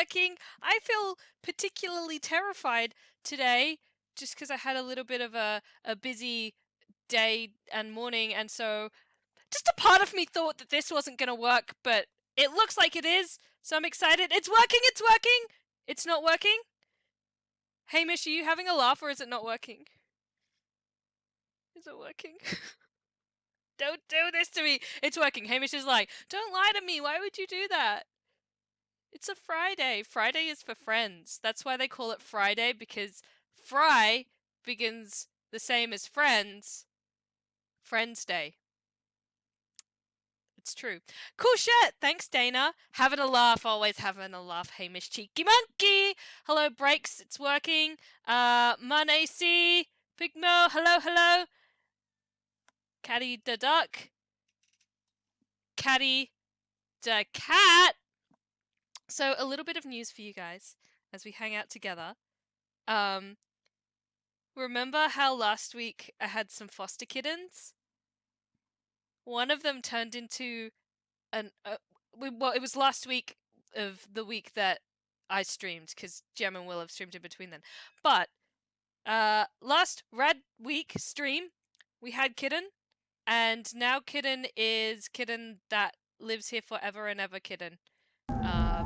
working. I feel particularly terrified today just because I had a little bit of a busy day and morning, and so just a part of me thought that this wasn't going to work, but it looks like it is, so I'm excited. It's working! It's working! It's not working? Hamish, are you having a laugh or is it not working? Is it working? Don't do this to me! It's working. Hamish is like, don't lie to me, why would you do that? It's a Friday. Friday is for friends. That's why they call it Friday, because Fry begins the same as friends. Friends Day. It's true. Cool shit! Thanks, Dana. Having a laugh, always having a laugh, Hamish Cheeky Monkey! Hello, Breaks, it's working. Mun AC, Pigmo, hello, hello. Catty the Duck. Catty the Cat. So, a little bit of news for you guys as we hang out together. Remember how last week I had some foster kittens? One of them turned into well, it was last week of the week that I streamed, because Gem and Will have streamed in between then. But last rad week stream, we had Kitten, and now Kitten is Kitten that lives here forever and ever Kitten.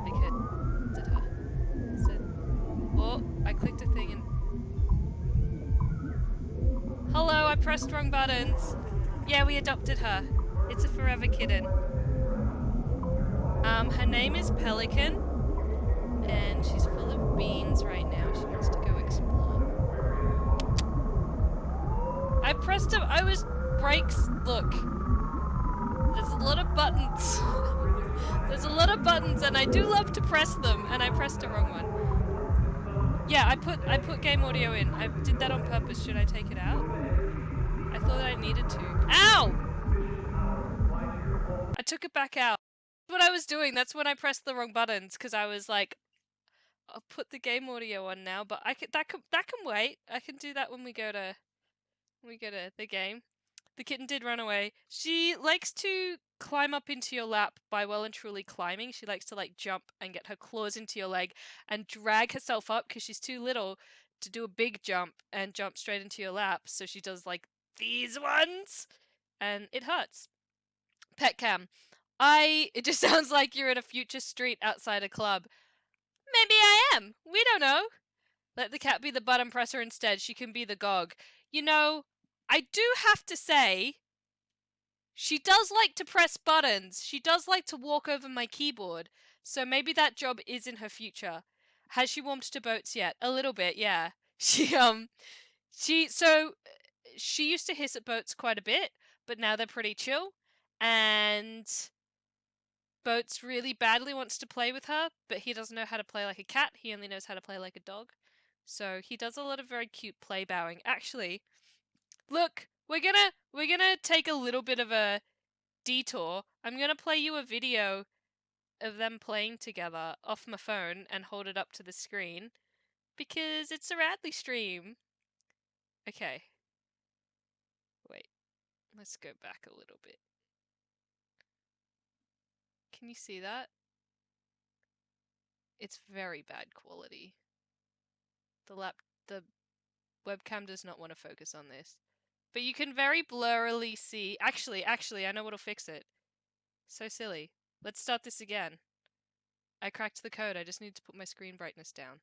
Because oh, I clicked a thing and hello, I pressed wrong buttons. Yeah, we adopted her. It's a forever kitten. Her name is Pelican, and she's full of beans right now. She wants to go explore. I pressed them. I was Breaks. Look, there's a lot of buttons. There's a lot of buttons, and I do love to press them, and I pressed the wrong one. Yeah, I put game audio in. I did that on purpose. Should I take it out? I thought I needed to. Ow! I took it back out. That's what I was doing. That's when I pressed the wrong buttons, because I was like, I'll put the game audio on now, but that can wait. I can do that when we go to the game. The kitten did run away. She likes to climb up into your lap by well and truly climbing. She likes to like jump and get her claws into your leg and drag herself up because she's too little to do a big jump and jump straight into your lap. So she does like these ones, and it hurts. Pet cam. It just sounds like you're in a future street outside a club. Maybe I am. We don't know. Let the cat be the button presser instead. She can be the GOG. You know, I do have to say, She does like to press buttons. She does like to walk over my keyboard. So maybe that job is in her future. Has she warmed to boats yet? A little bit, yeah. She used to hiss at boats quite a bit, but now they're pretty chill. And Boats really badly wants to play with her, but he doesn't know how to play like a cat. He only knows how to play like a dog. So he does a lot of very cute play bowing. Actually, look, we're gonna take a little bit of a detour. I'm gonna play you a video of them playing together off my phone and hold it up to the screen because it's a Radley stream. Okay. Wait. Let's go back a little bit. Can you see that? It's very bad quality. The webcam does not want to focus on this. But you can very blurrily see. Actually, I know what'll fix it. So silly. Let's start this again. I cracked the code. I just need to put my screen brightness down.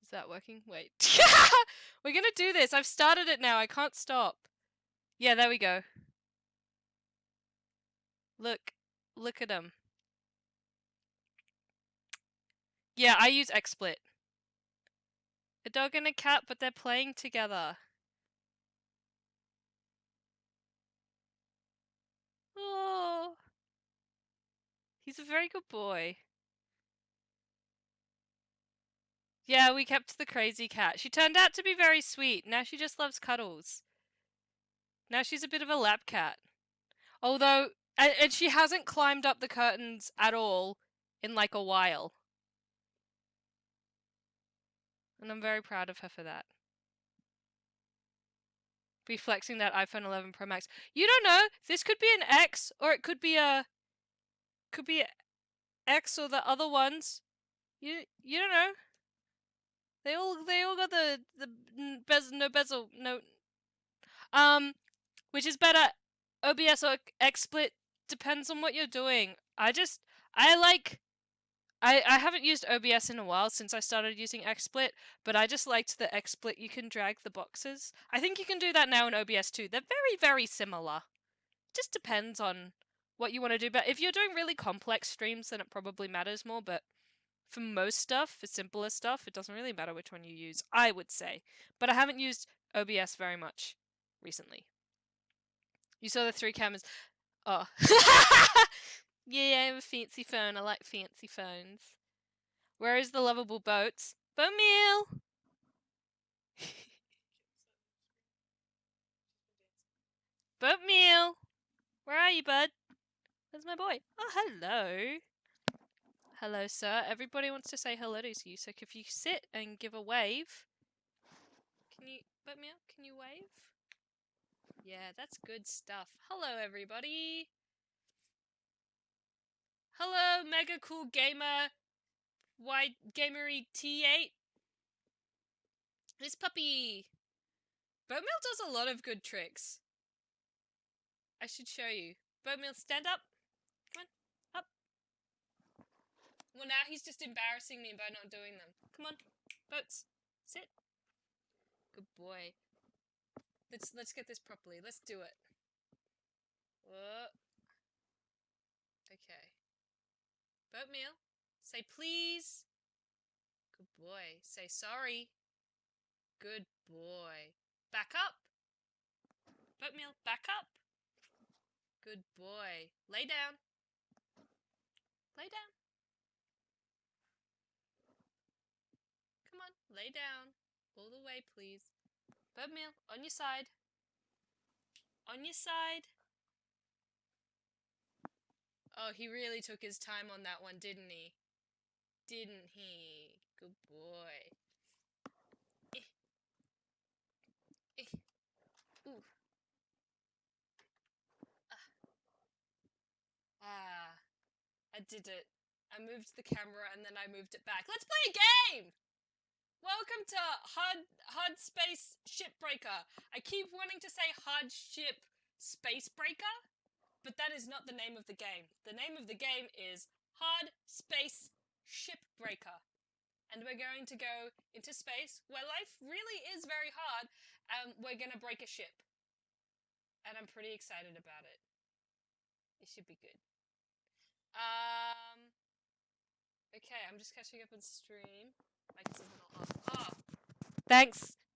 Is that working? Wait. We're gonna do this. I've started it now. I can't stop. Yeah, there we go. Look. Look at them. Yeah, I use XSplit. A dog and a cat, but they're playing together. Oh. He's a very good boy. Yeah, we kept the crazy cat. She turned out to be very sweet. Now she just loves cuddles. Now she's a bit of a lap cat. Although, and she hasn't climbed up the curtains at all in like a while. And I'm very proud of her for that. Be flexing that iPhone 11 Pro Max. You don't know. This could be an X, or it could be a X or the other ones. You don't know. They all got the no bezel, no. Which is better, OBS or XSplit? Depends on what you're doing. I haven't used OBS in a while since I started using XSplit, but I just liked the XSplit. You can drag the boxes. I think you can do that now in OBS too. They're very, very similar. Just depends on what you want to do. But if you're doing really complex streams, then it probably matters more. But for most stuff, for simpler stuff, it doesn't really matter which one you use, I would say. But I haven't used OBS very much recently. You saw the 3 cameras. Oh. Yeah, I have a fancy phone. I like fancy phones. Where is the lovable boats? Boat meal! Boat meal! Where are you, bud? Where's my boy? Oh, hello. Hello, sir. Everybody wants to say hello to you, so if you sit and give a wave. Can you, Boat meal, can you wave? Yeah, that's good stuff. Hello, everybody. Hello, mega cool gamer. Wide gamery T8. This puppy. Boatmeal does a lot of good tricks. I should show you. Boatmeal, stand up. Come on, up. Well, now he's just embarrassing me by not doing them. Come on, Boats, sit. Good boy. Let's get this properly. Let's do it. Whoa. Okay. Boatmeal, say please. Good boy. Say sorry. Good boy. Back up. Boatmeal, back up. Good boy. Lay down. Lay down. Come on, lay down. All the way, please. Boatmeal, on your side. On your side. Oh, he really took his time on that one, didn't he? Didn't he? Good boy. Eh. Eh. Ooh. Ah. I did it. I moved the camera and then I moved it back. Let's play a game! Welcome to Hard Space Shipbreaker. I keep wanting to say Hardship Spacebreaker, but that is not the name of the game. The name of the game is Hard Space Shipbreaker. And we're going to go into space where life really is very hard, and we're going to break a ship. And I'm pretty excited about it. It should be good. Okay, I'm just catching up on stream. Mic is a little off. Oh,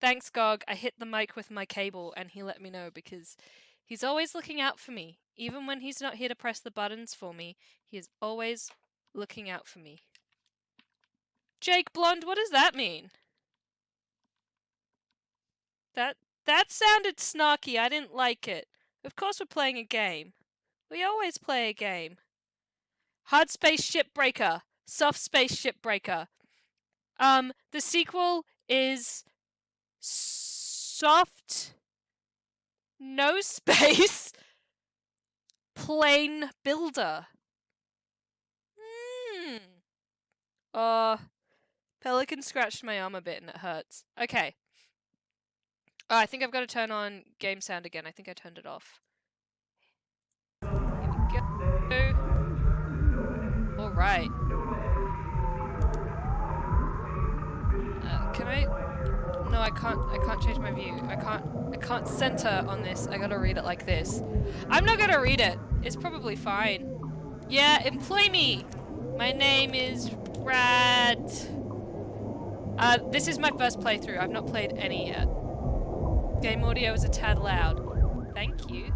thanks, Gog. I hit the mic with my cable, and he let me know because he's always looking out for me. Even when he's not here to press the buttons for me, he is always looking out for me. Jake Blonde, what does that mean? That sounded snarky. I didn't like it. Of course we're playing a game. We always play a game. Hard Space Shipbreaker. Soft Space Shipbreaker. The sequel is Soft No Space Plane Builder. Pelican scratched my arm a bit and it hurts. Okay. Oh, I think I've got to turn on game sound again. I think I turned it off. Here we go. Alright. Can I? No, I can't change my view. I can't center on this. I gotta read it like this. I'm not gonna read it. It's probably fine. Yeah, employ me! My name is Rad. This is my first playthrough. I've not played any yet. Game audio is a tad loud. Thank you.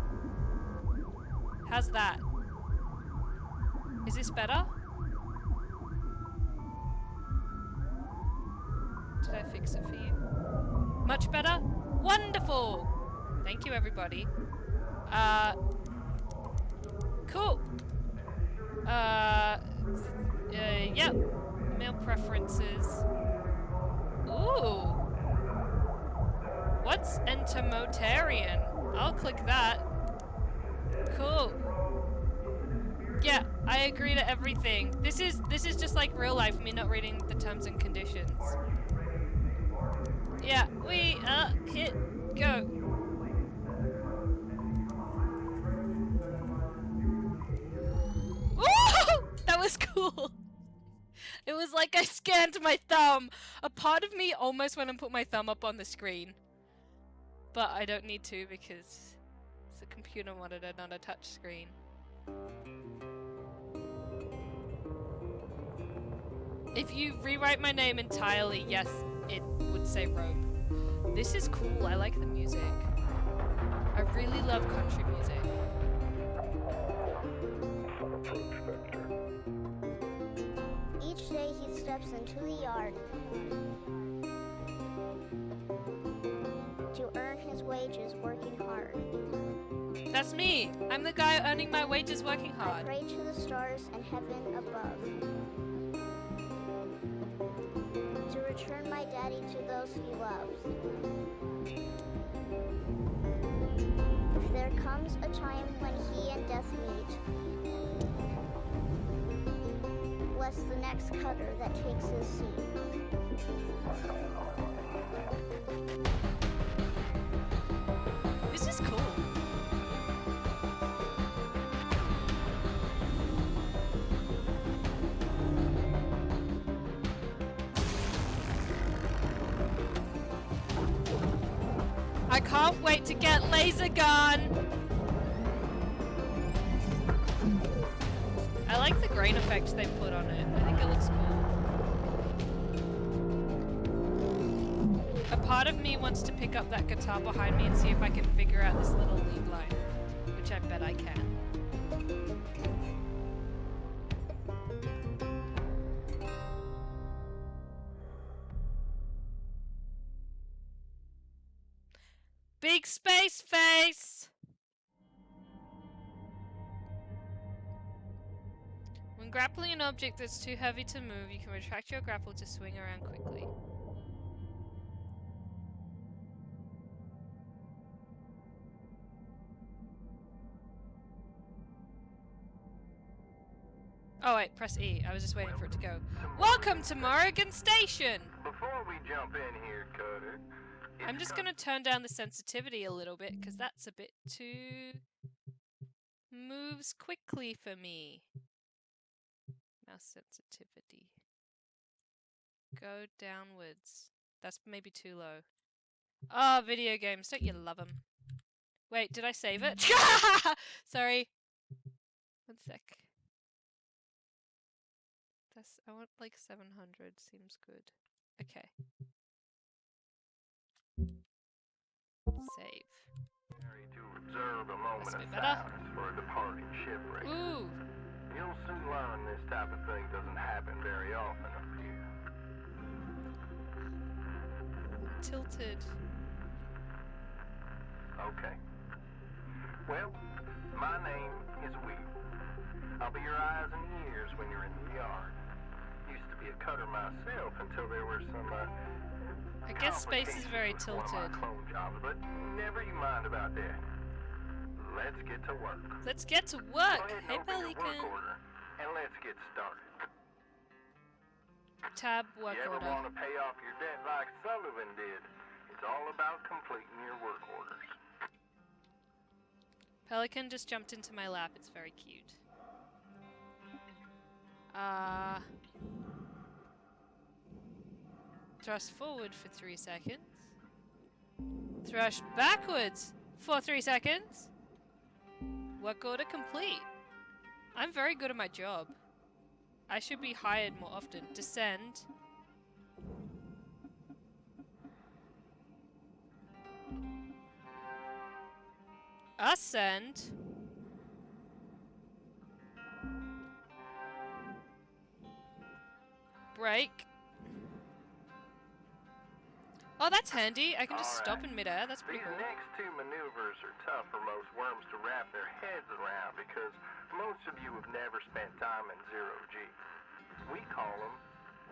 How's that? Is this better? Did I fix it for you? Much better? Wonderful! Thank you, everybody. Cool. Yep. Male preferences. Ooh. What's entomotarian? I'll click that. Cool. Yeah, I agree to everything. This is just like real life, me not reading the terms and conditions. Yeah, we hit go. Ooh! That was cool. It was like I scanned my thumb. A part of me almost went and put my thumb up on the screen. But I don't need to because it's a computer monitor, not a touch screen. If you rewrite my name entirely, yes, it would say Robe. This is cool. I like the music. I really love country music. Each day he steps into the yard to earn his wages working hard. That's me. I'm the guy earning my wages working hard. I pray to the stars and heaven above to return my daddy to those he loves. If there comes a time when he and death meet, bless the next cutter that takes his seat. This is cool. I can't wait to get laser gun. I like the grain effect they put on it. I think it looks cool. A part of me wants to pick up that guitar behind me and see if I can figure out this little lead line, which I bet I can. Big space face! When grappling an object that's too heavy to move, you can retract your grapple to swing around quickly. Oh wait, press E. I was just waiting for it to go. Welcome to Morrigan Station! Before we jump in here, Cutter, I'm just gonna turn down the sensitivity a little bit, because that's a bit too... moves quickly for me. Mouse sensitivity. Go downwards. That's maybe too low. Ah, video games, don't you love them? Wait, did I save it? Sorry. 1 sec. I want like 700. Seems good. Okay. Save. To observe a moment That's a of bit better. silence for a departing shipwreck. Ooh. You'll soon learn this type of thing doesn't happen very often up here. Tilted. Okay. Well, my name is Will. I'll be your eyes and ears when you're in the yard. Used to be a cutter myself until there were some I guess space is very complications with one of tilted. my clone jobs, but never you mind about that. Let's get to work. Let's get to Go work. ahead and Hey, open your Pelican. work order, and let's get started. Tab work You ever order. want to pay off your debt like Sullivan did? It's all about completing your work orders. Pelican just jumped into my lap. It's very cute. Thrust forward for 3 seconds. Thrust backwards for 3 seconds. Work order complete. I'm very good at my job. I should be hired more often. Descend. Ascend. Brake. Oh, that's handy. I can just stop in midair. That's pretty These cool. next two maneuvers are tough for most worms to wrap their heads around because most of you have never spent time in zero G. We call them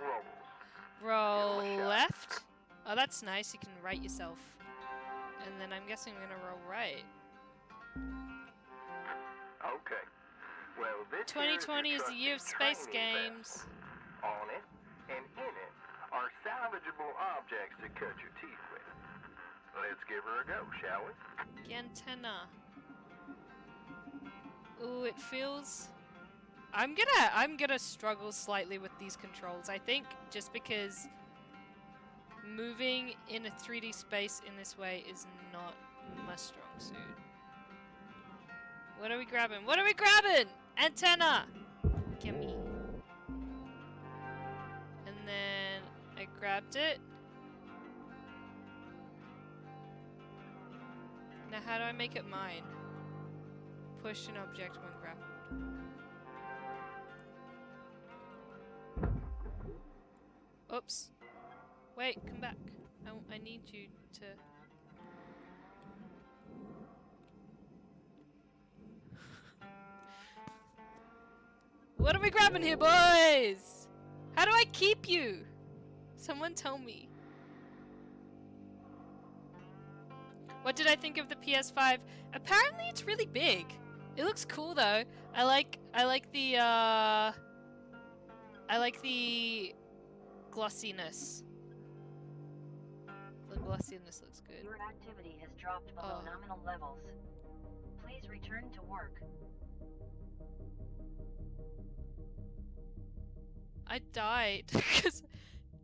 rolls. Roll Give 'em a shot. left. Oh, that's nice. You can right yourself. And then I'm guessing I'm gonna roll right. Okay. Well, this 2020 is the year of space training games. vessel. On it and in it are salvageable objects to cut your teeth with. Let's give her a go, shall we? The antenna. Ooh, it feels. I'm gonna struggle slightly with these controls. I think just because moving in a 3D space in this way is not my strong suit. What are we grabbing? What are we grabbing? Antenna! Gimme. And then I grabbed it. Now how do I make it mine? Push an object when grappled. Oops. Wait, come back. I need you to... What are we grabbing here, boys? How do I keep you? Someone tell me. What did I think of the PS5? Apparently it's really big. It looks cool though. I like the glossiness. The glossiness looks good. Your activity has dropped below nominal levels. Please return to work. I died because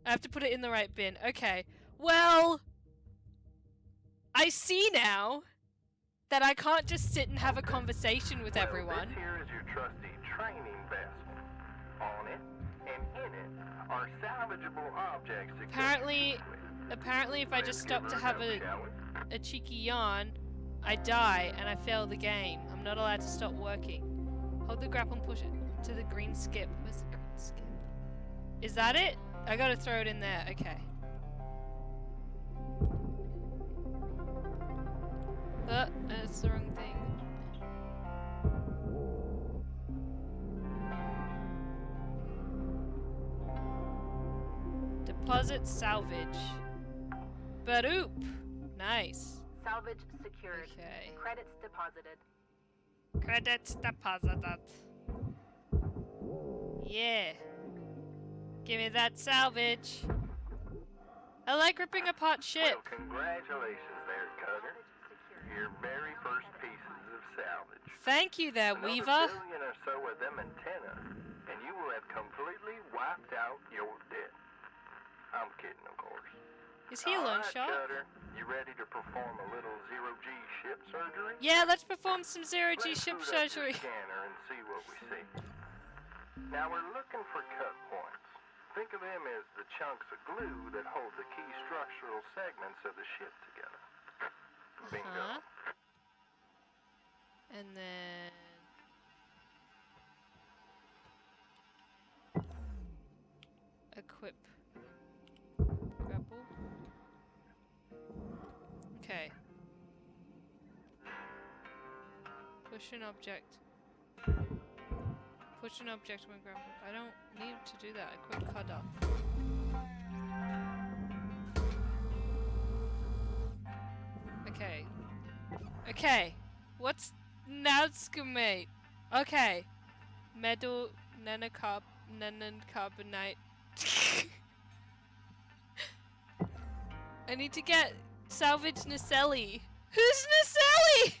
I have to put it in the right bin. Okay. Well, I see now that I can't just sit and have a conversation with everyone. This here is your trusty training vessel. On it and in it are salvageable objects to cut your teeth with. Apparently if I just stop Let's to give her have go, shall we? a cheeky yawn, I die and I fail the game. I'm not allowed to stop working. Hold the grapple and push it to the green skip. Where's the green skip? Is that it? I gotta throw it in there. Okay. That's the wrong thing. Deposit salvage. Badoop! Nice. Salvage secured. Okay. Credits deposited. Credits deposited. Yeah. Give me that salvage. I like ripping apart shit. Well, congratulations there, Cutter. Your very first pieces of salvage. Thank you there, Another Weaver. billion or so of them antennas, and you will have completely wiped out your debt. I'm kidding, of course. Is he a loan shark? Cutter. You ready to perform a little zero-G ship surgery? Yeah, let's perform some zero-G Let's ship boot up your surgery. scanner and see what we see. Now we're looking for cut points. Think of them as the chunks of glue that hold the key structural segments of the ship together. Bingo. Huh? And then... equip. Grapple. Okay. Push an object. Push an object when grappled. I don't need to do that. Equip cutter. Okay. Okay. What's Nazcamate? Okay. Metal carbonite. I need to get salvage Naselli. Who's Naselli?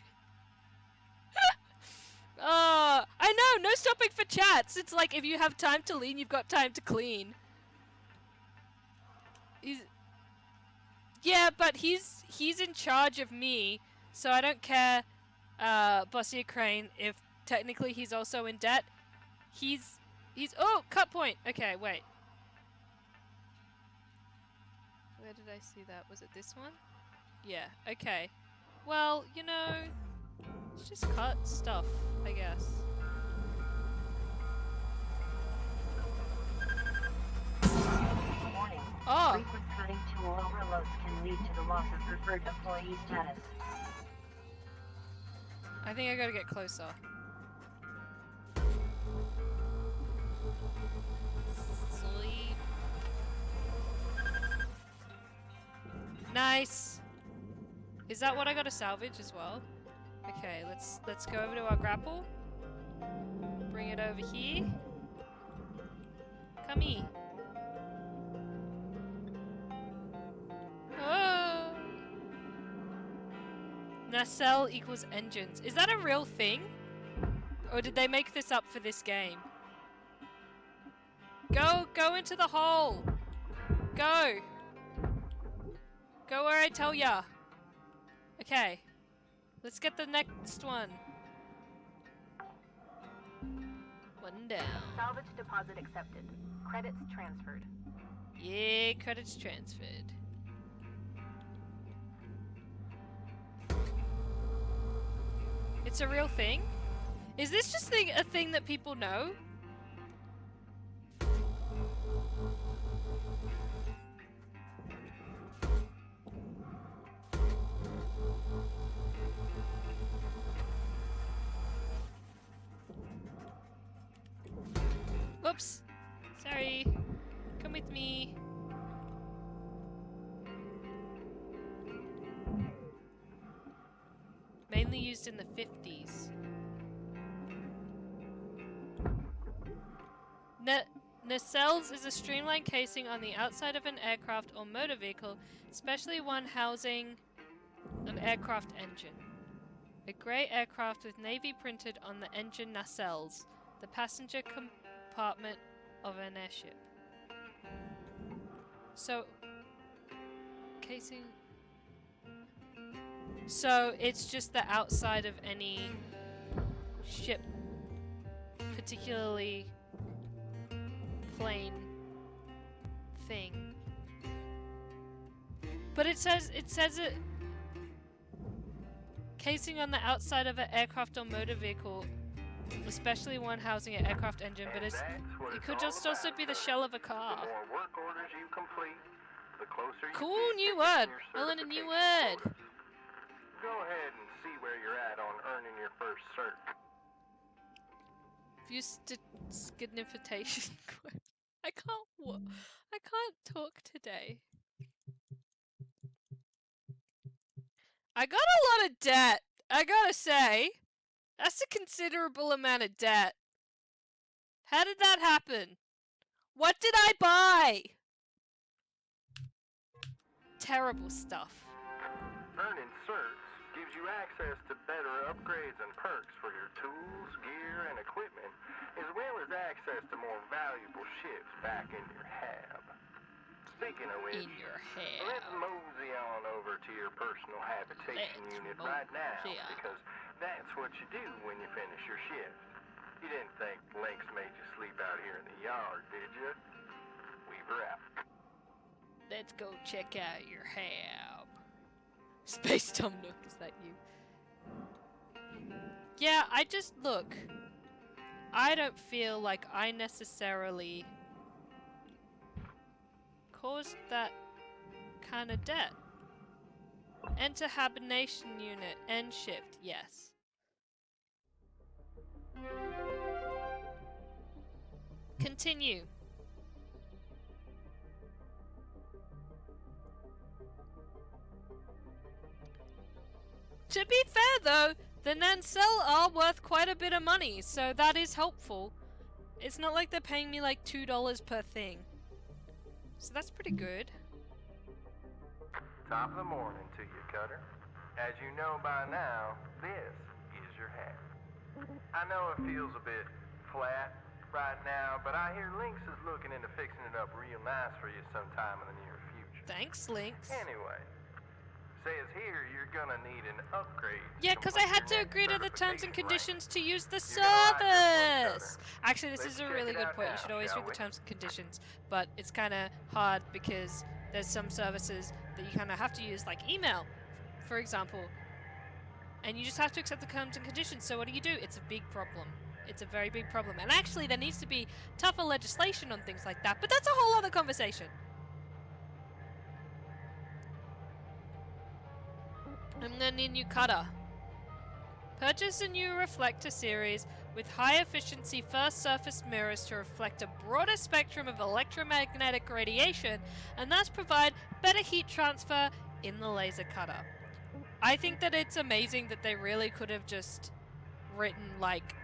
I know, no stopping for chats. It's like if you have time to lean, you've got time to clean. Yeah, but he's in charge of me, so I don't care, Bossier Crane, if technically he's also in debt. He's oh, cut point. Okay, wait. Where did I see that? Was it this one? Yeah, okay. Well, you know, let's just cut stuff, I guess. Warning. Oh! Frequent cutting tool overloads can lead to the loss of preferred employee status. I think I gotta get closer. Sleep. Nice! Is that what I gotta salvage as well? Okay, let's go over to our grapple. Bring it over here. Come here. Oh. Nacelle equals engines. Is that a real thing? Or did they make this up for this game? Go into the hole! Go! Go where I tell ya! Okay. Let's get the next one. One down. Salvage deposit accepted. Credits transferred. Yeah, credits transferred. It's a real thing? Is this just a thing that people know? Whoops. Sorry. Come with me. Mainly used in the 50s. Nacelles is a streamlined casing on the outside of an aircraft or motor vehicle, especially one housing an aircraft engine. A grey aircraft with navy printed on the engine nacelles, the passenger compartment of an airship. So, casing... So, it's just the outside of any ship, particularly plane thing. But it says it casing on the outside of an aircraft or motor vehicle, especially one housing an aircraft engine, but it could just also be the shell of a car. The more work orders you complete, the closer you Cool get new to word. getting I your learned a new certification word. quotas. Go ahead and see where you're at on earning your first cert. View signification quote. I can't talk today. I got a lot of debt, I gotta say. That's a considerable amount of debt. How did that happen? What did I buy? Terrible stuff. Earning certs gives you access to better upgrades and perks for your tools, gear, and equipment, as well as access to more valuable ships back in your hab. Speaking of which, In your let's hair. mosey on over to your personal habitation Let's unit right now, mosey on. because that's what you do when you finish your shift. You didn't think Lynx made you sleep out here in the yard, did you? Weaver out. Let's go check out your hab. Space Tom Nook, is that you? Yeah, look. I don't feel like I necessarily caused that kind of debt. Enter hibernation unit, end shift, yes. Continue. To be fair though, the Nancel are worth quite a bit of money, so that is helpful. It's not like they're paying me like $2 per thing. So that's pretty good. Top of the morning to you, Cutter. As you know by now, this is your hat. I know it feels a bit flat right now, but I hear Lynx is looking into fixing it up real nice for you sometime in the near future. Thanks, Lynx. Anyway, says here you're gonna need an upgrade. Yeah, because I had to agree to the terms and conditions to use the service. Actually, this is a really good point. You should always read the terms and conditions, but it's kind of hard because there's some services that you kind of have to use, like email, for example, and you just have to accept the terms and conditions. So what do? It's a big problem. It's a very big problem, and actually there needs to be tougher legislation on things like that, but that's a whole other conversation. I'm gonna need a new cutter. Purchase a new reflector series with high efficiency first surface mirrors to reflect a broader spectrum of electromagnetic radiation and thus provide better heat transfer in the laser cutter. I think that it's amazing that they really could have just written like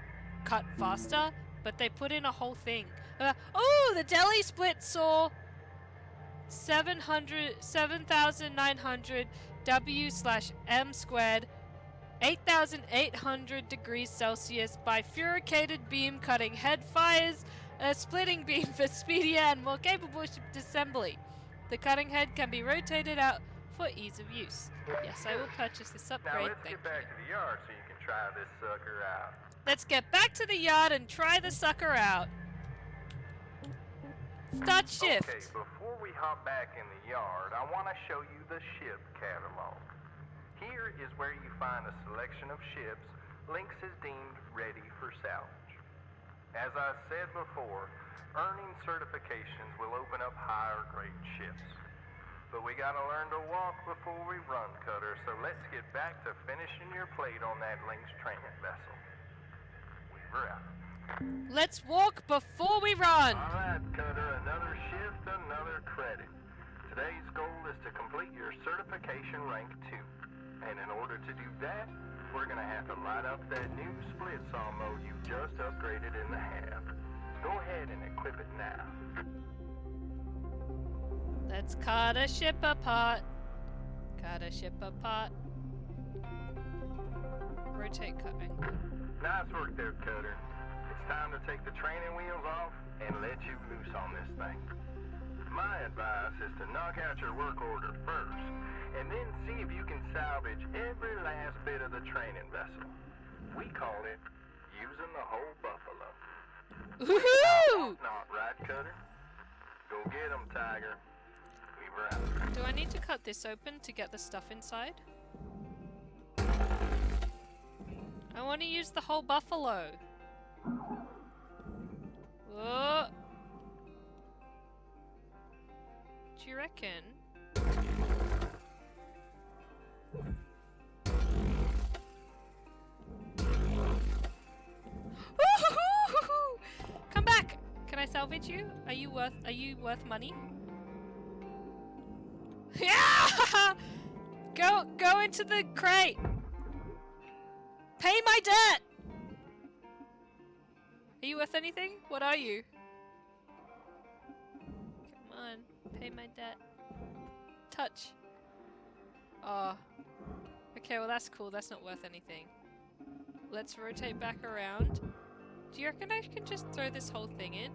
cut faster, but they put in a whole thing. Oh, the deli split saw 7,900 W/m squared 8,800 degrees Celsius bifurcated beam cutting head fires a splitting beam for speedier and more capable assembly. The cutting head can be rotated out for ease of use. Yes, I will purchase this upgrade. Now let's get back to the yard so you can try this sucker out. Let's get back to the yard and try the sucker out. Start shift. Okay, before we hop back in the yard, I want to show you the ship catalog. Here is where you find a selection of ships Lynx has deemed ready for salvage. As I said before, earning certifications will open up higher grade ships. But we gotta learn to walk before we run, Cutter, so let's get back to finishing your plate on that Lynx training vessel. We're out. Let's walk before we run. All right, Cutter, another shift, another credit. Today's goal is to complete your certification rank 2. And in order to do that, we're gonna have to light up that new split saw mode you just upgraded in the hab. Go ahead and equip it now. Let's cut a ship apart. Cut a ship apart. Rotate cutting. Nice work there, Cutter. It's time to take the training wheels off and let you loose on this thing. My advice is to knock out your work order first, and then see if you can salvage every last bit of the training vessel. We call it using the whole buffalo. Woohoo! Not right, Cutter? Go get 'em, Tiger. We're out. Do I need to cut this open to get the stuff inside? I want to use the whole buffalo. Whoa. Do you reckon? Come back! Can I salvage you? Are you worth money? Yeah! Go into the crate. Pay my debt. Are you worth anything? What are you? Come on, pay my debt. Touch. Oh. Okay, well that's cool. That's not worth anything. Let's rotate back around. Do you reckon I can just throw this whole thing in?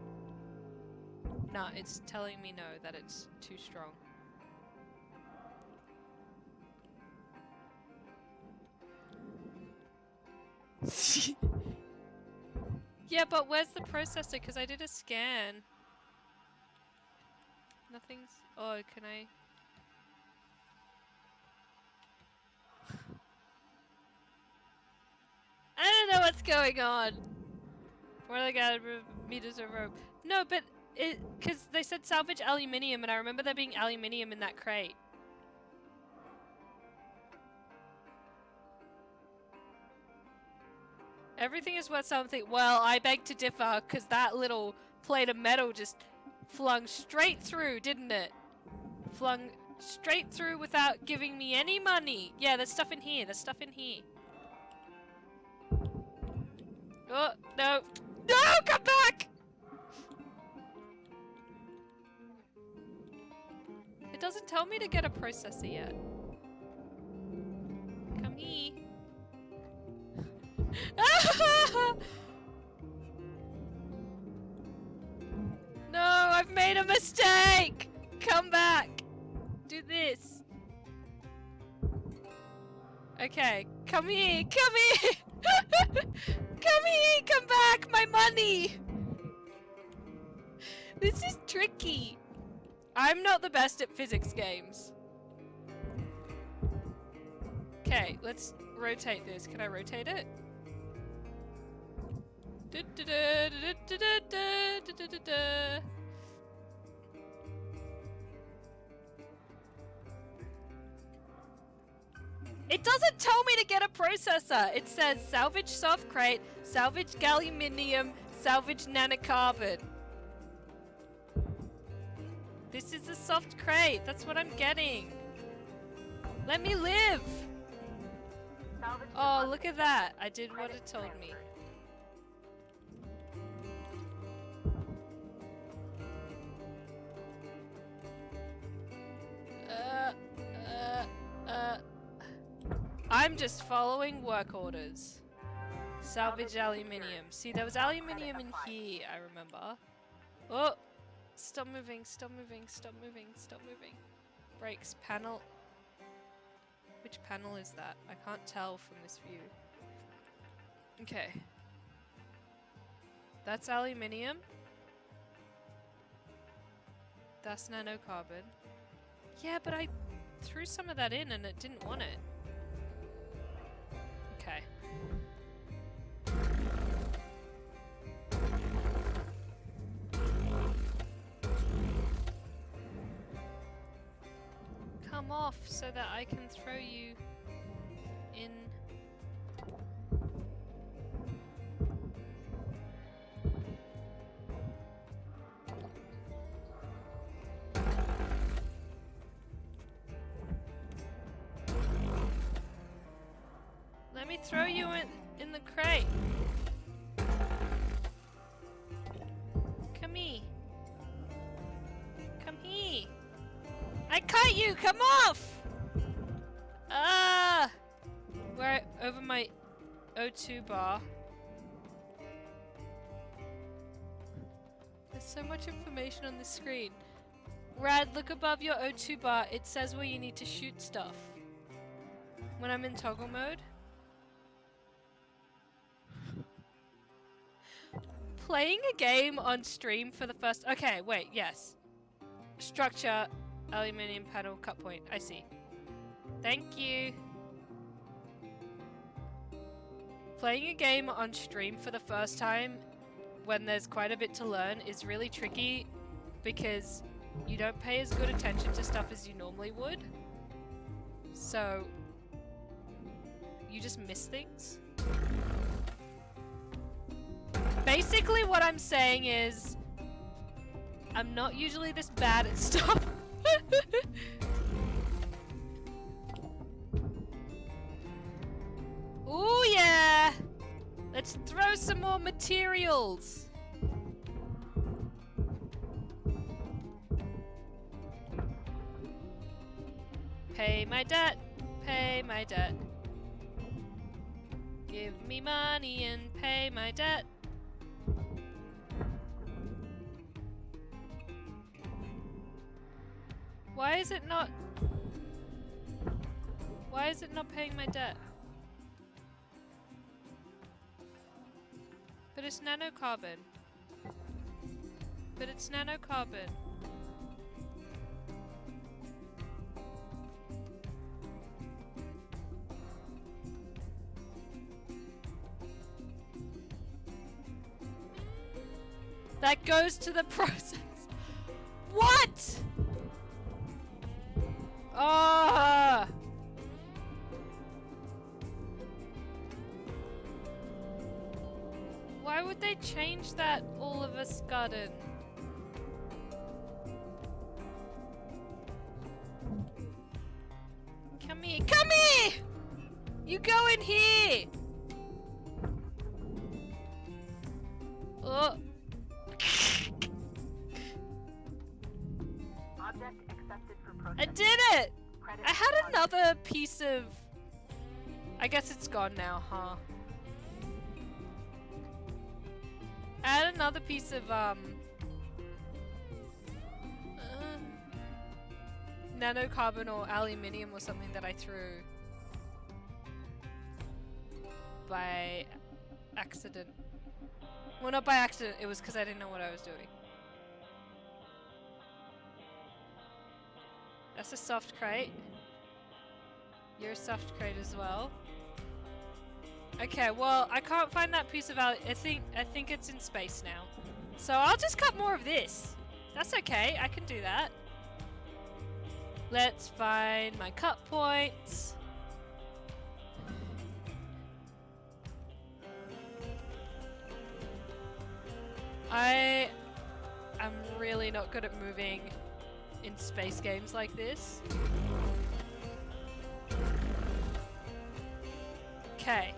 Nah, it's telling me no, that it's too strong. Yeah, but where's the processor? Because I did a scan. Nothing's... Oh, can I... I don't know what's going on. What are the meters of rope? No, but it... Because they said salvage aluminium, and I remember there being aluminium in that crate. Everything is worth something. Well, I beg to differ, because that little plate of metal just flung straight through, didn't it? Flung straight through without giving me any money. Yeah, there's stuff in here. There's stuff in here. Oh, no. No, come back! It doesn't tell me to get a processor yet. Come here. No, I've made a mistake! Come back! Do this. Okay, come here, come here! Come here, come back, my money! This is tricky. I'm not the best at physics games. Okay, let's rotate this. Can I rotate it? It doesn't tell me to get a processor. It says salvage soft crate, salvage galliuminium, salvage nanocarbon. This is a soft crate. That's what I'm getting. Let me live. Salvage Oh, deposit look at that. I did what Credits it told me. transferred. I'm just following work orders. Salvage aluminium. See, there was aluminium in here, I remember. Oh! Stop moving, stop moving, stop moving, stop moving. Brakes, panel. Which panel is that? I can't tell from this view. Okay. That's aluminium. That's nanocarbon. Yeah, but I threw some of that in and it didn't want it. Okay. Come off so that I can throw you in. Let me throw you in the crate. Come here. Come here. I cut you! Come off! Ah! We're over my O2 bar. There's so much information on this screen. Rad, look above your O2 bar. It says where you need to shoot stuff. When I'm in toggle mode. Playing a game on stream for the first... Okay, wait, yes. Structure, aluminium panel, cut point. I see. Thank you. Playing a game on stream for the first time when there's quite a bit to learn is really tricky because you don't pay as good attention to stuff as you normally would. So you just miss things. Basically what I'm saying is I'm not usually this bad at stuff. Ooh yeah! Let's throw some more materials. Pay my debt, pay my debt. Give me money and pay my debt. Why is it not... Why is it not paying my debt? But it's nanocarbon. But it's nanocarbon. That goes to the process. What? Ah! Why would they change that all of a sudden? Come here. Come here! You go in here! Oh. Object accepted for processing. I did it! Credit I had deposited. another piece of... I guess it's gone now, huh? I had another piece of, nanocarbon or aluminium or something that I threw by accident. Well, not by accident, it was because I didn't know what I was doing. That's a soft crate. You're a soft crate as well. Okay, well, I can't find that piece of I think it's in space now. So I'll just cut more of this. That's okay, I can do that. Let's find my cut points. I am really not good at moving in space games like this. Okay.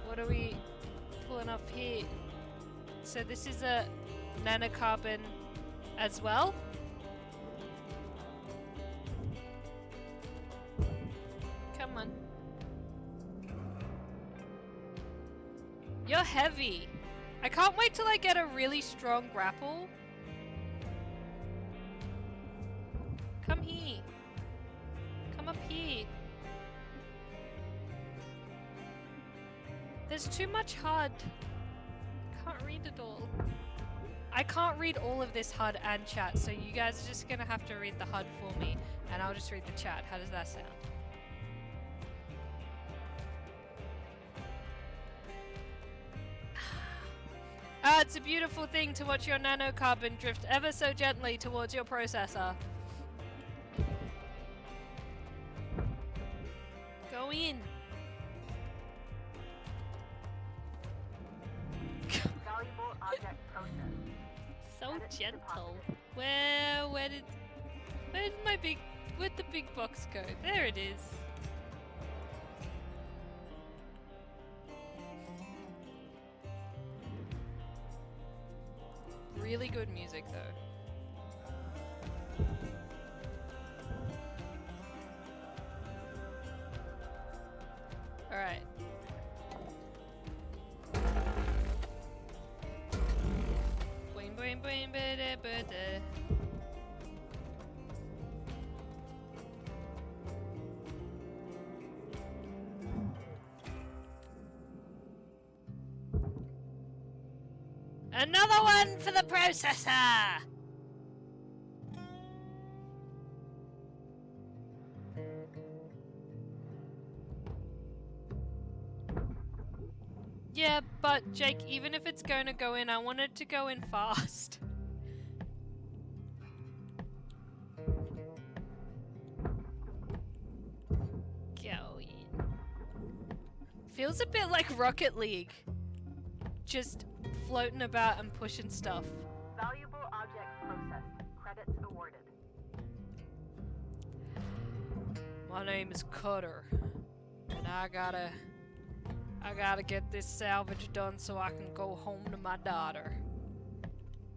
What are we pulling up here? So this is a nanocarbon as well. Come on. You're heavy. I can't wait till I get a really strong grapple. Come here. Come up here. There's too much HUD. Can't read it all. I can't read all of this HUD and chat, so you guys are just gonna have to read the HUD for me, and I'll just read the chat. How does that sound? It's a beautiful thing to watch your nanocarbon drift ever so gently towards your processor. Go in. Valuable object processed. So Credit gentle. deposited. Where'd the big box go? There it is. Really good music though. Alright. Boing boing boing ba-da ba-da. Another one for the processor! Yeah, but Jake, even if it's going to go in, I want it to go in fast. Go in. Feels a bit like Rocket League. Just floating about and pushing stuff. Valuable object processed. Credits awarded. My name is Cutter, and I gotta get this salvage done so I can go home to my daughter.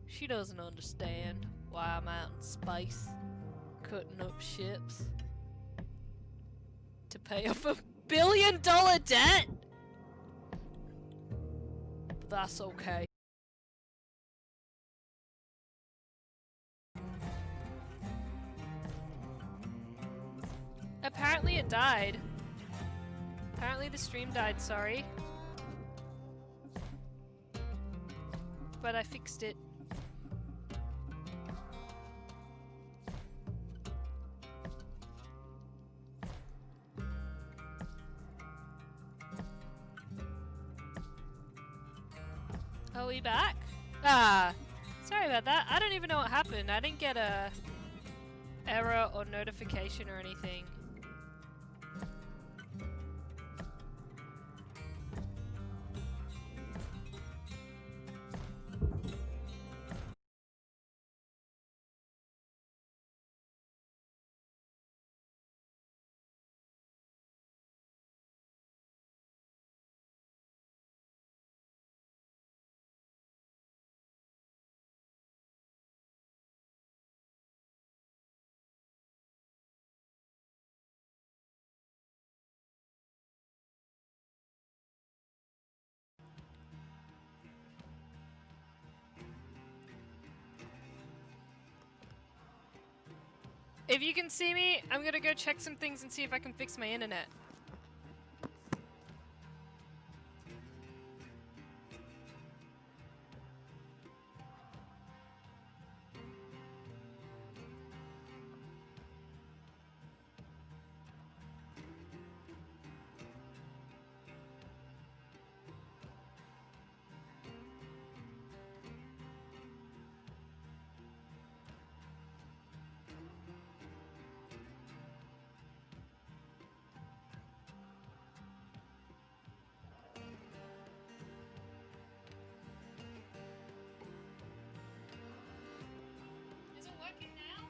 She doesn't understand why I'm out in space, cutting up ships to pay off $1 billion debt. But that's okay. apparently it died. Apparently the stream died, sorry. But I fixed it. Are we back? Ah, sorry about that. I don't even know what happened. I didn't get a error or notification or anything. If you can see me, I'm gonna go check some things and see if I can fix my internet. Is it working now?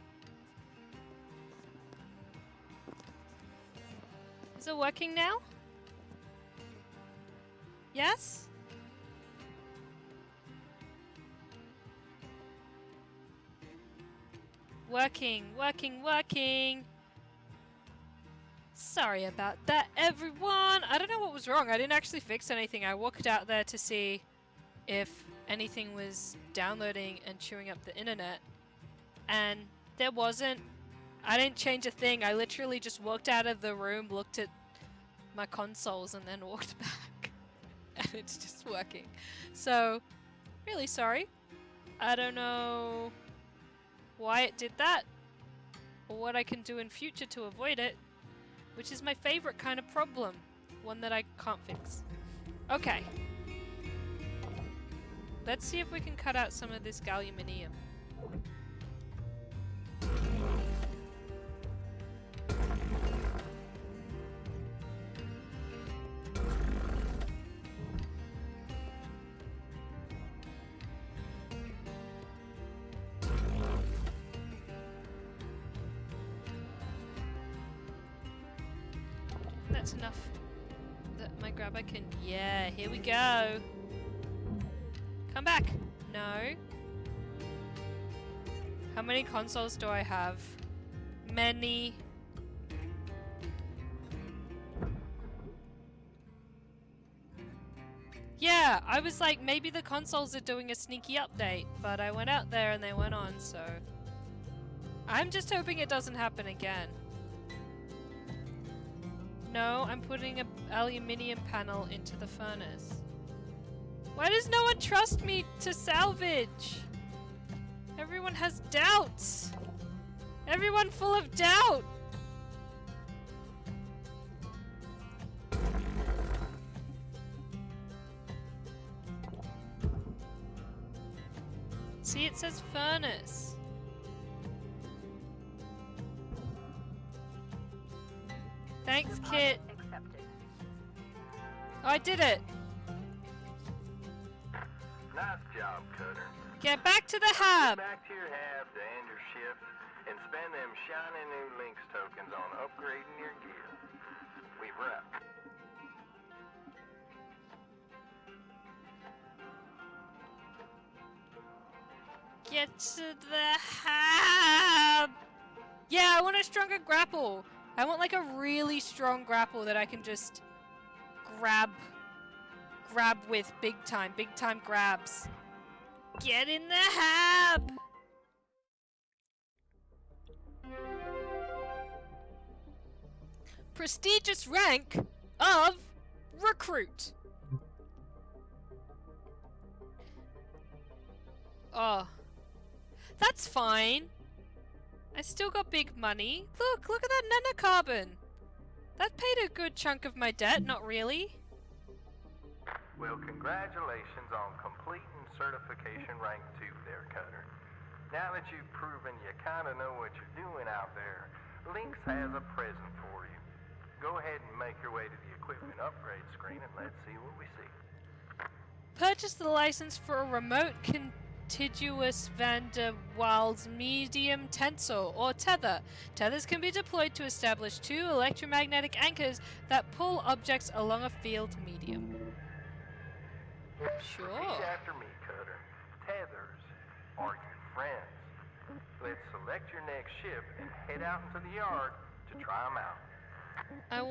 Is it working now? Yes? Working, working, working. Sorry about that, everyone. I don't know what was wrong. I didn't actually fix anything. I walked out there to see if anything was downloading and chewing up the internet. And there wasn't. I didn't change a thing. I literally just walked out of the room, looked at my consoles, and then walked back. And it's just working. So, really sorry. I don't know why it did that, or what I can do in future to avoid it, which is my favorite kind of problem. One that I can't fix. Okay. Let's see if we can cut out some of this galliuminium. That's enough that my grabber can... Yeah, here we go. Come back. No. How many consoles do I have? Many. Yeah, I was like, maybe the consoles are doing a sneaky update, but I went out there and they went on, so... I'm just hoping it doesn't happen again. No, I'm putting an aluminium panel into the furnace. Why does no one trust me to salvage? Everyone has doubts. Everyone full of doubt. See, it says furnace. Thanks, Kit. Accepted. Oh, I did it. Nice job, Cutter. Get back to the hub. Back to your hab to end your shift and spend them shiny new links tokens on upgrading your gear. We've wrapped. Get to the hub. Yeah, I want a stronger grapple. I want like a really strong grapple that I can just grab with big time grabs. Get in the hab. prestigious rank of recruit. Oh, that's fine. I still got big money. Look at that nanocarbon. That paid a good chunk of my debt, not really. Well, congratulations on completing certification rank 2 there, Cutter. Now that you've proven you kind of know what you're doing out there, Lynx has a present for you. Go ahead and make your way to the equipment upgrade screen and let's see what we see. Purchase the license for a remote contiguous van der Waals medium tensor or tether. Tethers can be deployed to establish 2 electromagnetic anchors that pull objects along a field medium. Sure. Repeat after me, Cutter. Tethers are your friends. Let's select your next ship and head out into the yard to try them out. I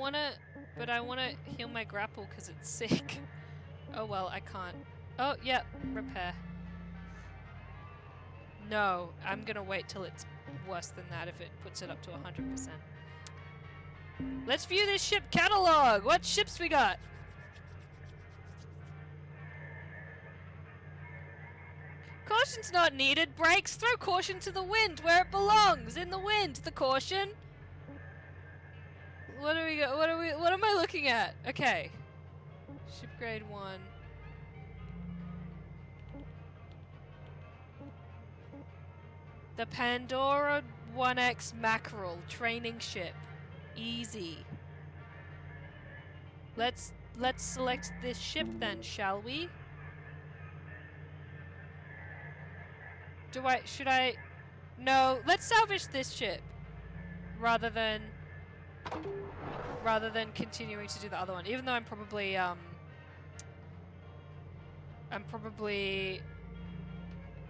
wanna heal my grapple because it's sick. Oh well, I can't. Oh, yeah, repair. No, I'm gonna wait till it's worse than that if it puts it up to 100%. Let's view this ship catalog! What ships we got? Caution's not needed. Brakes. Throw caution to the wind where it belongs. In the wind. The caution. What do we got? What am I looking at? Okay. Ship grade 1. The Pandora 1X Mackerel training ship. Easy. Let's select this ship then, shall we? Should I? No, let's salvage this ship. Rather than continuing to do the other one. Even though I'm probably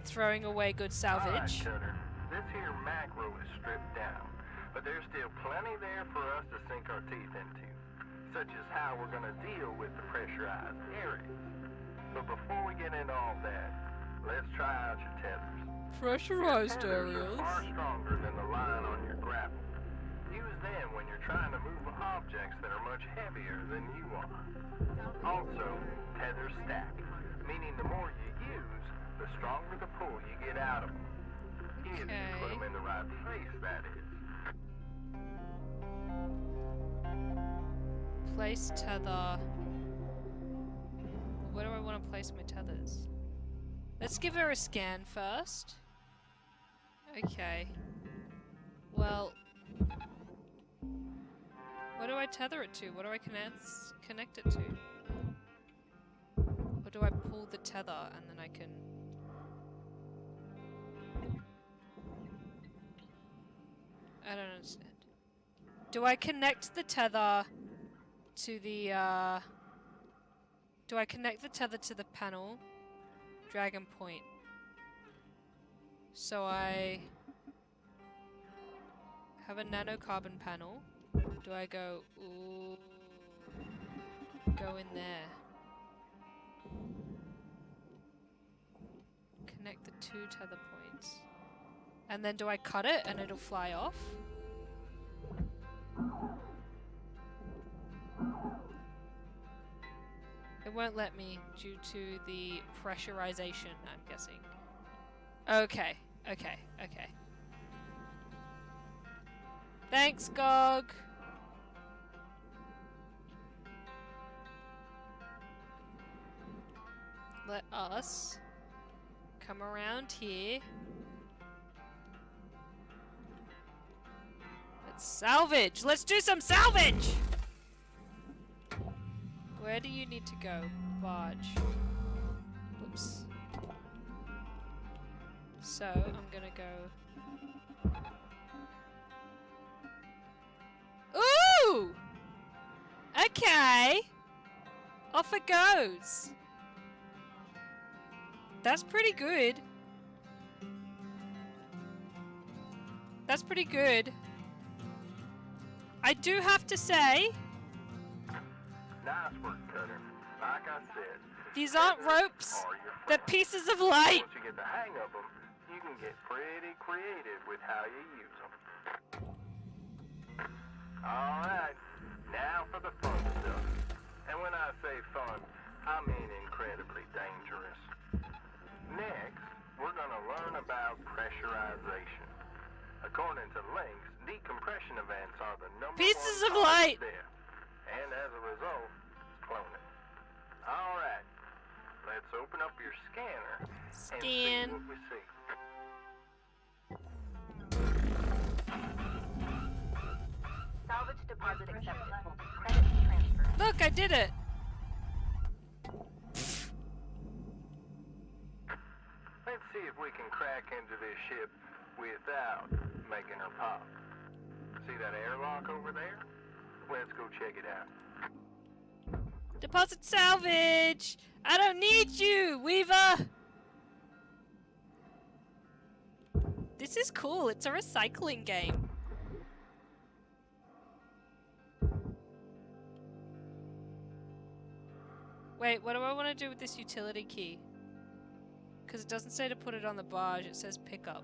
throwing away good salvage. All right, Cutter. This here macro is stripped down, but there's still plenty there for us to sink our teeth into, such as how we're gonna deal with the pressurized areas. But before we get into all that, let's try out your tethers. Pressurized Tethers areas. are far stronger than the line on your grapple. Use them when you're trying to move objects that are much heavier than you are. Also, tethers stack, meaning the more you use, the stronger the pull you get out of them. If you put them in the right place, that is. Place tether. Where do I want to place my tethers? Let's give her a scan first. Okay. Well, what do I tether it to? What do I connect it to? Or do I pull the tether and then I can... I don't understand. Do I connect the tether to the, do I connect the tether to the panel? Dragon point. So I have a nanocarbon panel. Do I go, ooh, go in there. Connect the 2 tether points. And then do I cut it and it'll fly off? It won't let me due to the pressurization, I'm guessing. Okay, okay, okay. Thanks, Gog! Let us come around here. Let's salvage! Let's do some salvage! Where do you need to go? Barge. Whoops. So, I'm gonna go... Ooh! Okay! Off it goes! That's pretty good. That's pretty good. I do have to say... Nice work, Cutter. Like I said, these aren't ropes. are your They're friends. pieces of light. Once you get the hang of them, you can get pretty creative with how you use them. All right, Now for the fun stuff. And when I say fun, I mean incredibly dangerous. Next, we're gonna learn about pressurization. According to Lynx, decompression events are the number Pieces one of cause light. death. And as a result, cloning. Alright, let's open up your scanner and see Scan. what we see. Salvage deposit Pressure accepted. level. Credits transferred. Look, I did it. Let's see if we can crack into this ship without making her pop. See that airlock over there? Let's go check it out. Deposit salvage. I don't need you, Weaver. This is cool. It's a recycling game. Wait, what do I want to do with this utility key? Because it doesn't say to put it on the barge, it says pick up.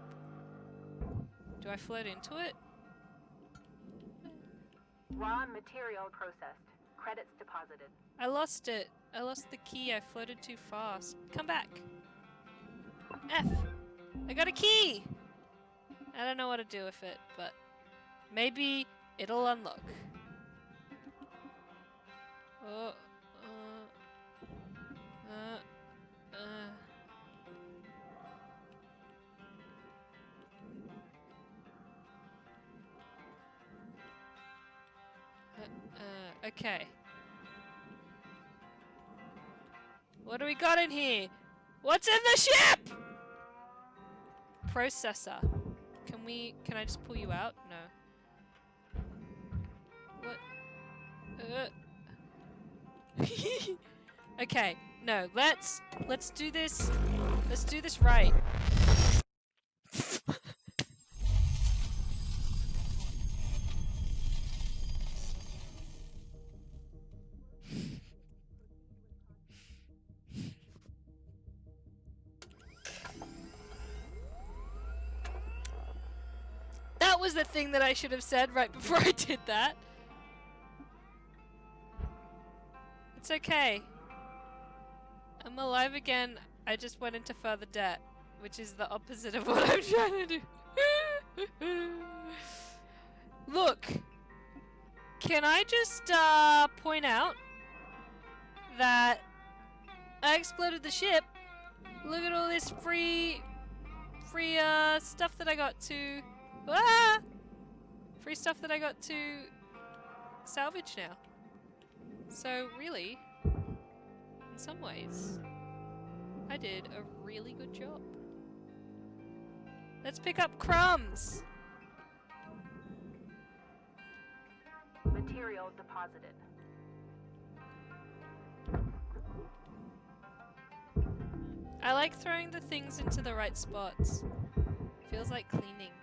Do I float into it? Raw material processed. Credits deposited. I lost it. I lost the key. I floated too fast. Come back. F. I got a key! I don't know what to do with it, but maybe it'll unlock. Oh, okay. What do we got in here? What's in the ship? Processor. Can I just pull you out? No. What? Okay, no, let's do this. Let's do this right. That was the thing that I should have said right before I did that. It's okay. I'm alive again. I just went into further debt, which is the opposite of what I'm trying to do. Look, can I just point out that I exploded the ship? Look at all this free stuff that I got to free stuff that I got to salvage now. So really, in some ways, I did a really good job. Let's pick up crumbs. Material deposited. I like throwing the things into the right spots. Feels like cleaning.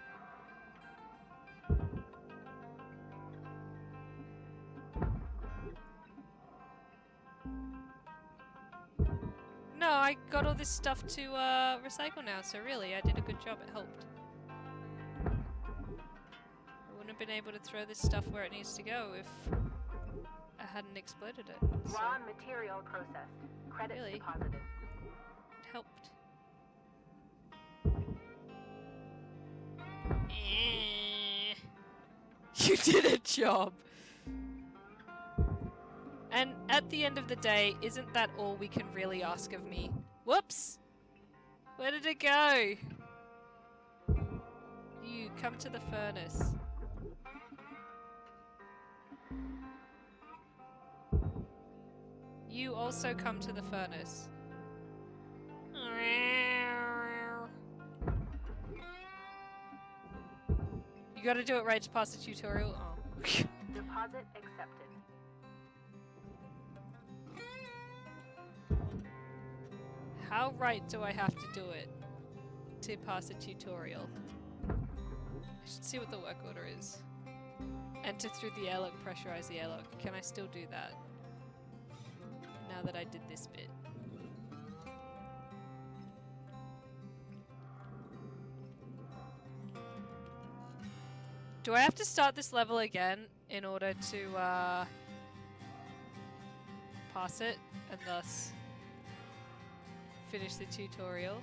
No, I got all this stuff to recycle now, so really, I did a good job. It helped. I wouldn't have been able to throw this stuff where it needs to go if I hadn't exploded it. So Raw material processed. Credits Really? deposited. it helped. You did a job! And at the end of the day, isn't that all we can really ask of me? Whoops! Where did it go? You, come to the furnace. You also come to the furnace. You gotta do it right to pass the tutorial. Oh. Deposit accepted. How right do I have to do it to pass a tutorial? I should see what the work order is. Enter through the airlock, pressurize the airlock. Can I still do that? Now that I did this bit. Do I have to start this level again in order to pass it and thus finish the tutorial.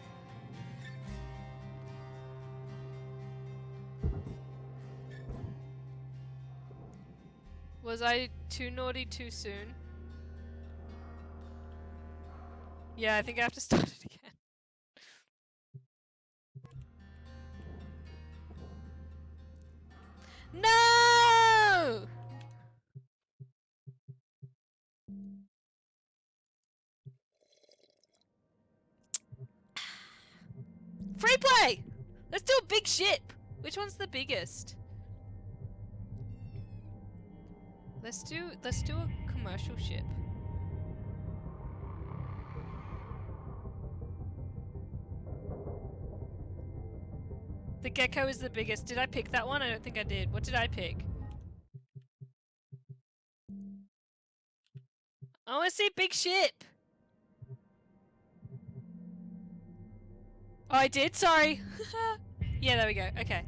Was I too naughty too soon? Yeah, I think I have to start it again. No! Free play! Let's do a big ship! Which one's the biggest? Let's do a commercial ship. The gecko is the biggest. Did I pick that one? I don't think I did. What did I pick? I want to see big ship! Oh, I did? Sorry. Yeah, there we go. Okay.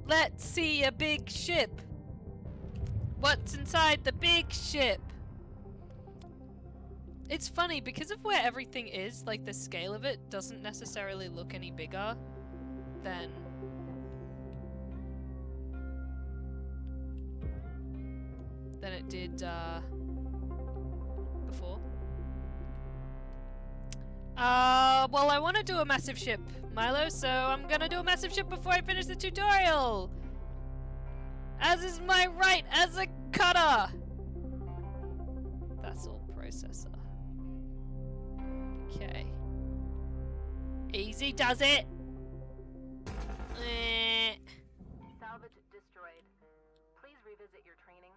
Let's see a big ship. What's inside the big ship? It's funny, because of where everything is, like the scale of it doesn't necessarily look any bigger than it did before. Well, I want to do a massive ship, Milo, so I'm gonna do a massive ship before I finish the tutorial! As is my right as a cutter! That's all processor. Okay. Easy does it! Salvage destroyed. Please revisit your training.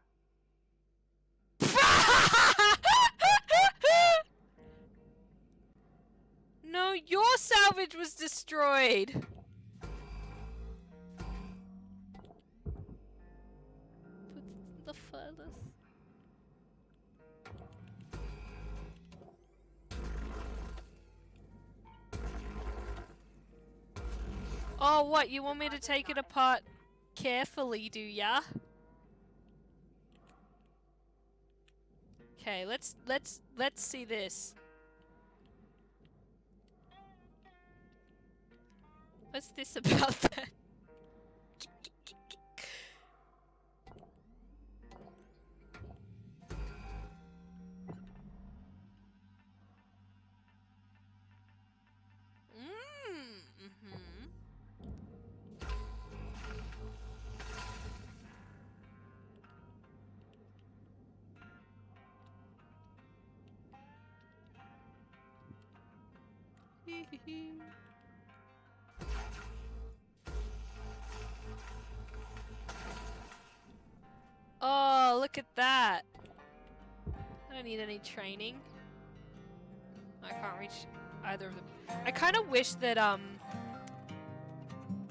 No, your salvage was destroyed! Put the furthest. Oh, what? You want me to take it apart carefully, do ya? Okay, let's see this. What's this about then? Oh, look at that. I don't need any training. I can't reach either of them. I kind of wish that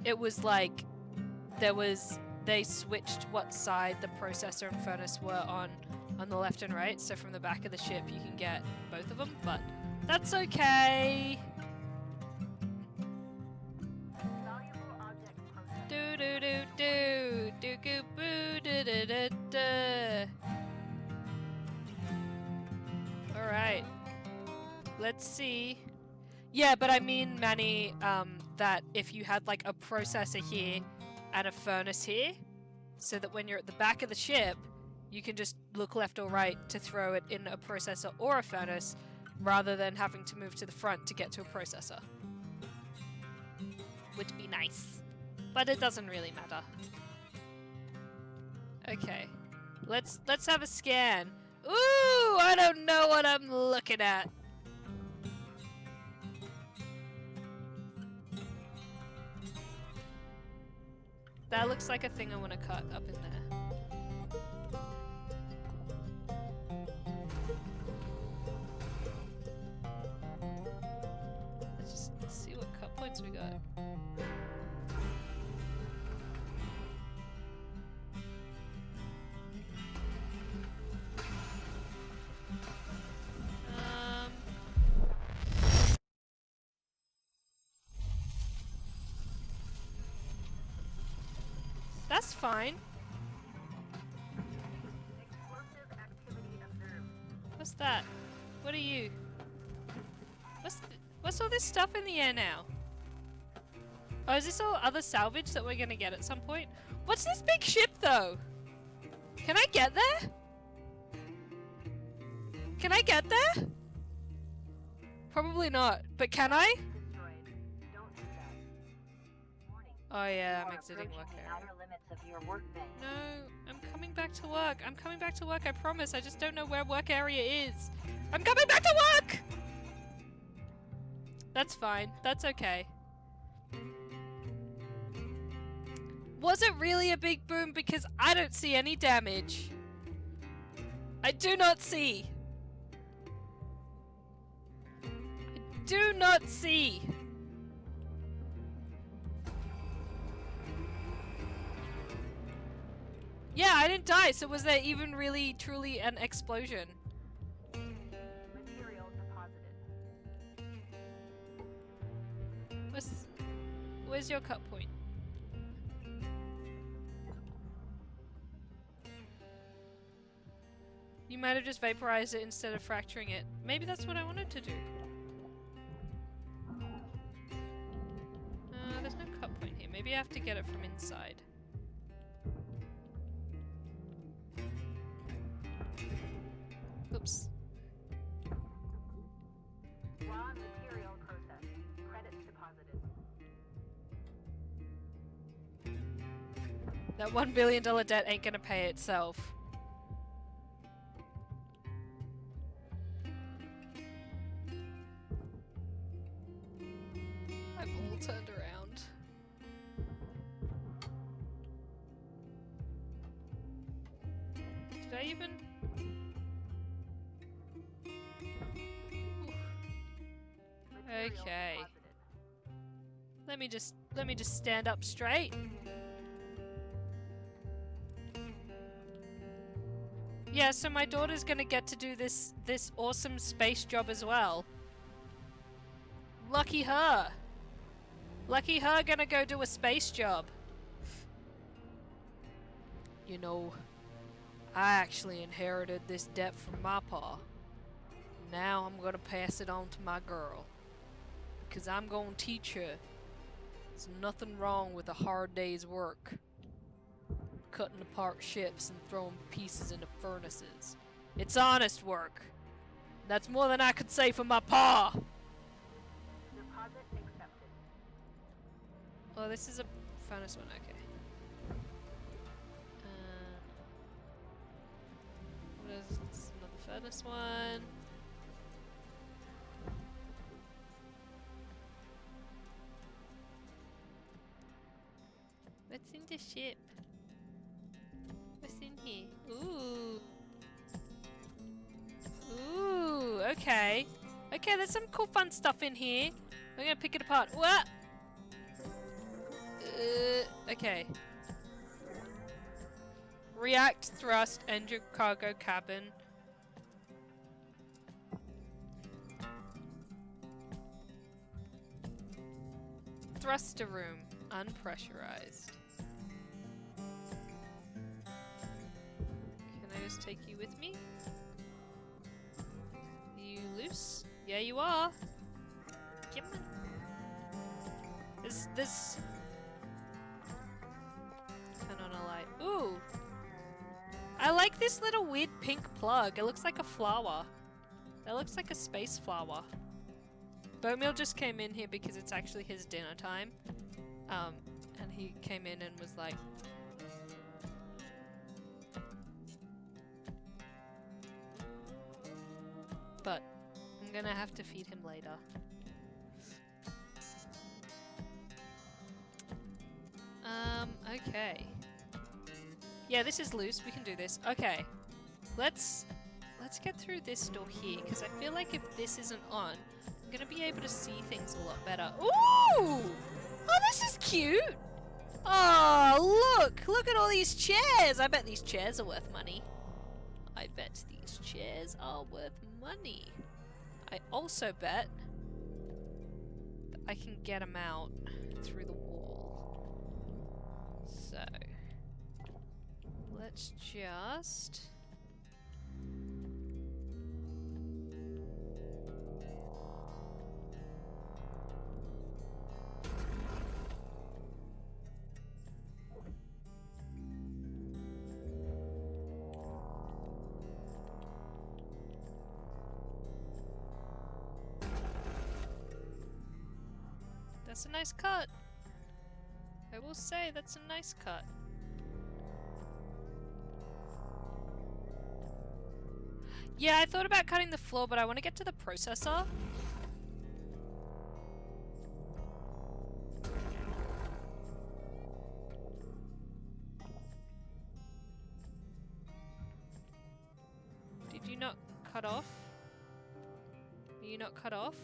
it was like they switched what side the processor and furnace were on the left and right, so from the back of the ship you can get both of them, but that's okay. Valuable object processed. Do do do do do goo boo da da da da. All right, let's see. Yeah, but I mean, Manny, that if you had like a processor here and a furnace here, so that when you're at the back of the ship, you can just look left or right to throw it in a processor or a furnace, rather than having to move to the front to get to a processor. Would be nice. But it doesn't really matter. Okay. Let's have a scan. Ooh, I don't know what I'm looking at. That looks like a thing I want to cut up in there. Let's just see what cut points we got. That's fine. Explosive activity observed. What's that? What are you? What's all this stuff in the air now? Oh, is this all other salvage that we're gonna get at some point? What's this big ship though? Can I get there? Can I get there? Probably not, but can I? Destroyed. Don't do that. Warning. Oh yeah, You I'm are exiting work approaching the area. outer limits of your work bay. No, I'm coming back to work. I'm coming back to work, I promise. I just don't know where work area is. I'm coming back to work! That's fine. That's okay. Was it really a big boom? Because I don't see any damage. I do not see. I do not see. Yeah, I didn't die, so was there even really, truly an explosion? Material deposited. Where's your cut point? You might have just vaporized it instead of fracturing it. Maybe that's what I wanted to do. There's no cut point here. Maybe I have to get it from inside. Oops. Raw material processed. Credits deposited. That $1 billion debt ain't gonna pay itself. I'm all turned around. Did I even? Material Okay. deposited. Let me just stand up straight. Yeah, so my daughter's gonna get to do this awesome space job as well. Lucky her. Lucky her gonna go do a space job. You know, I actually inherited this debt from my pa. Now I'm gonna pass it on to my girl. Because I'm gonna teach her there's nothing wrong with a hard day's work. Cutting apart ships and throwing pieces into furnaces. It's honest work. That's more than I could say for my pa. Deposit accepted. Oh, this is a furnace one, okay. What is this? Another furnace one. What's in the ship? What's in here? Ooh. Ooh, okay. Okay, there's some cool fun stuff in here. I'm gonna pick it apart. What? Okay. React, thrust, engine, cargo, cabin. Thruster room, unpressurized. Can I just take you with me? You loose? Yeah, you are. Come on. This. Turn on a light. Ooh. I like this little weird pink plug. It looks like a flower. That looks like a space flower. Boatmeal just came in here because it's actually his dinner time. And he came in and was like, but I'm gonna have to feed him later. Okay. Yeah, this is loose. We can do this. Okay. Let's get through this door here, because I feel like if this isn't on, I'm gonna be able to see things a lot better. Ooh! Oh, this is cute! Oh, look! Look at all these chairs! I bet these chairs are worth money. I bet these chairs are worth money. I also bet that I can get them out through the wall. So, Let's just... That's a nice cut. I will say that's a nice cut. Yeah, I thought about cutting the floor, but I want to get to the processor. Did you not cut off? Are you not cut off?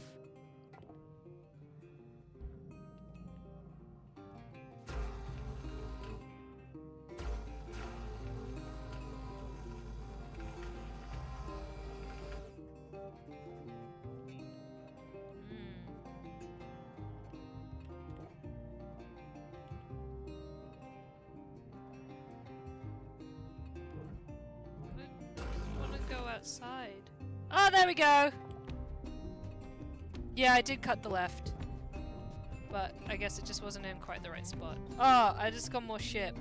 Outside. Oh, there we go! Yeah, I did cut the left. But I guess it just wasn't in quite the right spot. Oh, I just got more ship.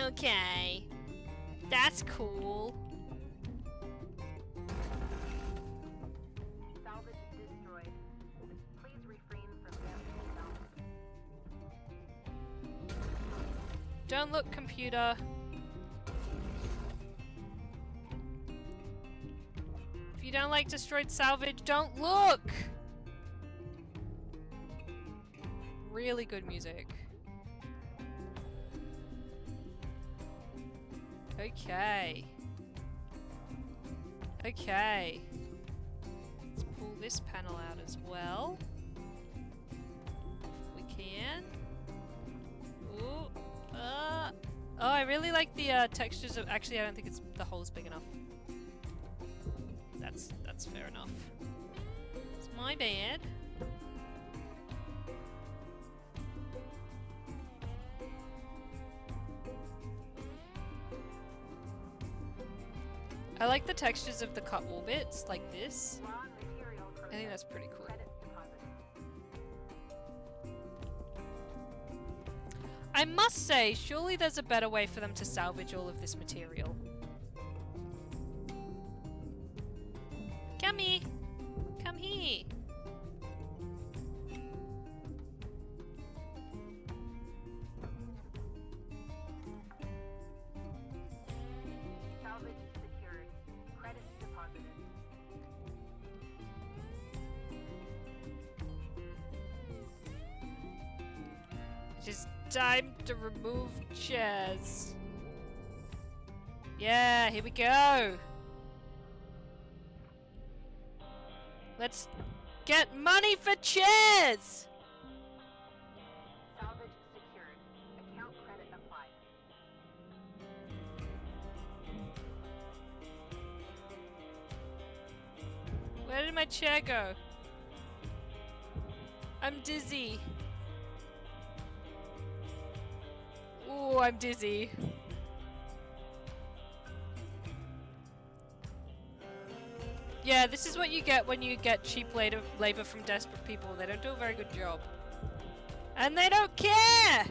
Okay. That's cool. Salvage destroyed. Please refrain from damaging salvage. Don't look, computer. If you don't like destroyed salvage, don't look! Really good music. Okay. Okay. Let's pull this panel out as well. If we can. Ooh. Oh, I really like the textures of... Actually, I don't think the hole's big enough. That's fair enough. It's my bad. I like the textures of the cut wall bits, like this. Raw material I think that's pretty cool. credits deposited. I must say, surely there's a better way for them to salvage all of this material. Come here. Come here. Salvage secured. Credits deposited. It is time to remove chairs. Yeah, here we go. Let's get money for chairs! Salvage secured. Account credit applied. Where did my chair go? I'm dizzy. Ooh, I'm dizzy. Yeah, this is what you get when you get cheap labor from desperate people. They don't do a very good job. And they don't care!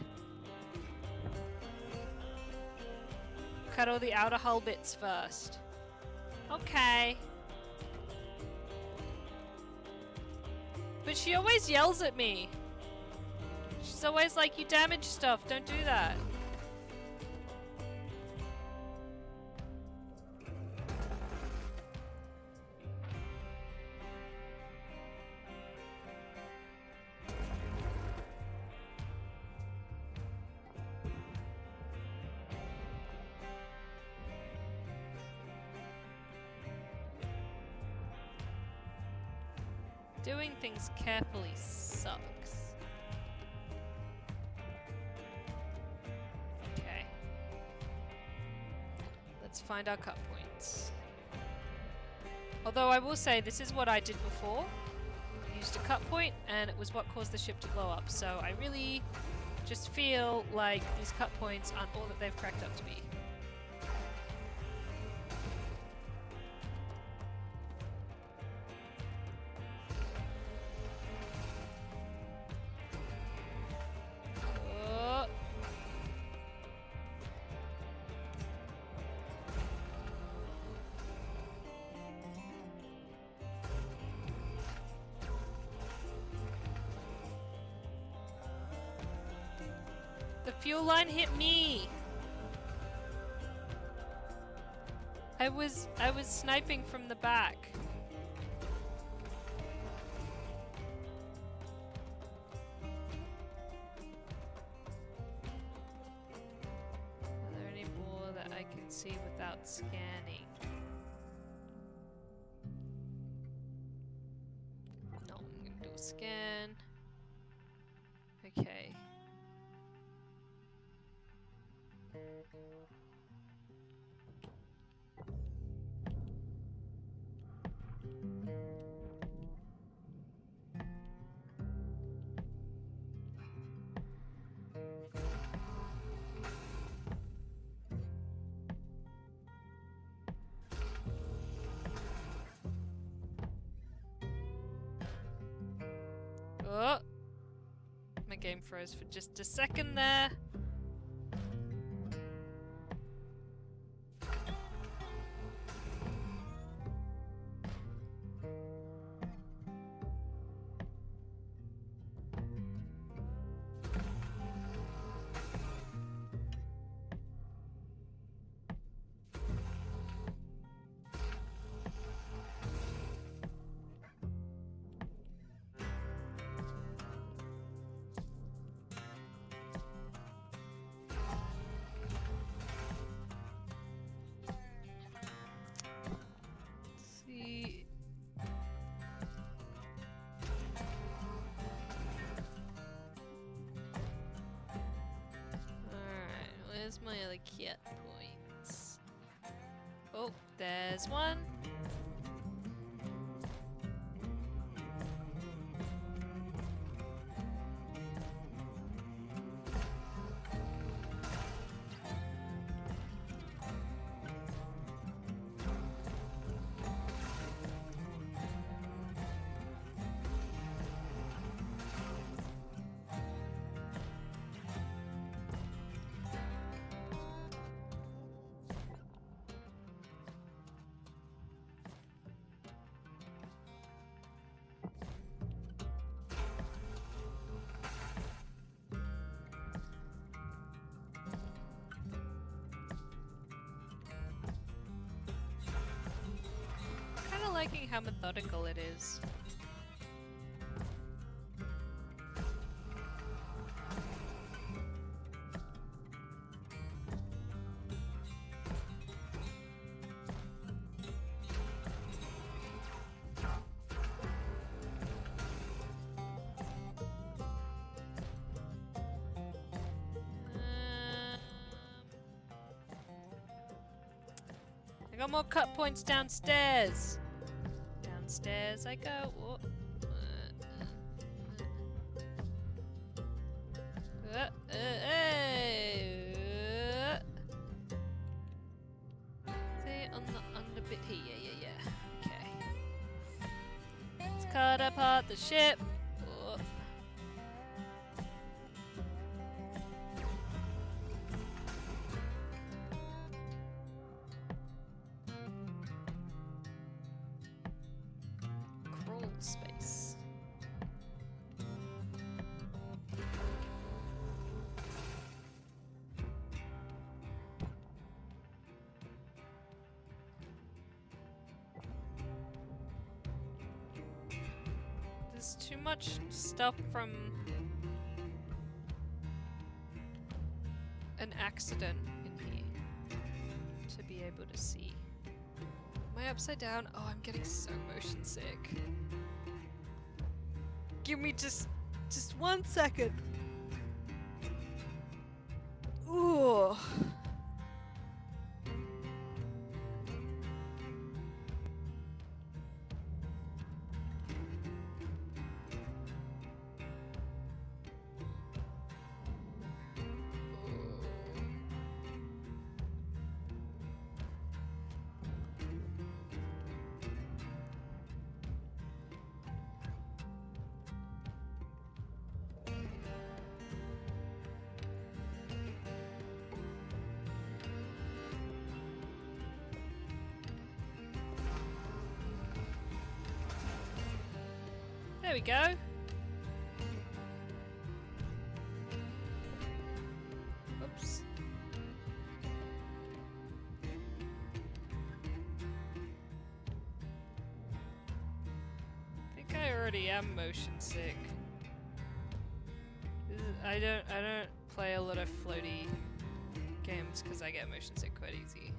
Cut all the outer hull bits first. Okay. But she always yells at me. She's always like, you damage stuff, don't do that. Doing things carefully sucks. Okay. Let's find our cut points. Although I will say this is what I did before. Used a cut point and it was what caused the ship to blow up. So I really just feel like these cut points aren't all that they've cracked up to be. Oh. The fuel line hit me. I was sniping from the back. Are there any more that I can see without scanning? No, I'm gonna do a scan. Okay. Oh! My game froze for just a second there. See. Alright, where's my other cat points? Oh, there's one. Kinda liking how methodical it is. I got more cut points downstairs. Downstairs I go. Whoa. See on the under bit here. Yeah. Okay. Let's cut apart the ship. Whoa. Crawl space. There's too much stuff from an accident in here to be able to see. Am I upside down? Oh, I'm getting so motion sick. Give me just 1 second. Ooh. There we go. Oops. I think I already am motion sick. I don't play a lot of floaty games because I get motion sick quite easy.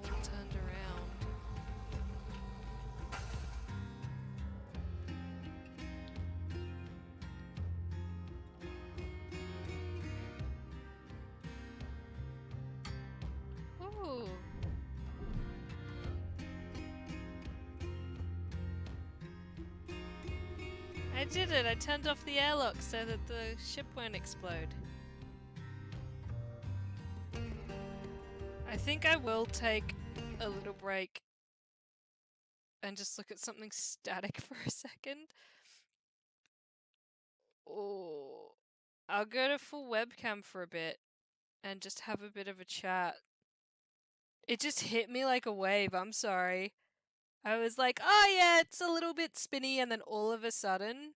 All turned around. Ooh. I did it! I turned off the airlock so that the ship won't explode. I think I will take a little break and just look at something static for a second. Oh, I'll go to full webcam for a bit and just have a bit of a chat. It just hit me like a wave, I'm sorry. I was like, oh yeah, it's a little bit spinny, and then all of a sudden,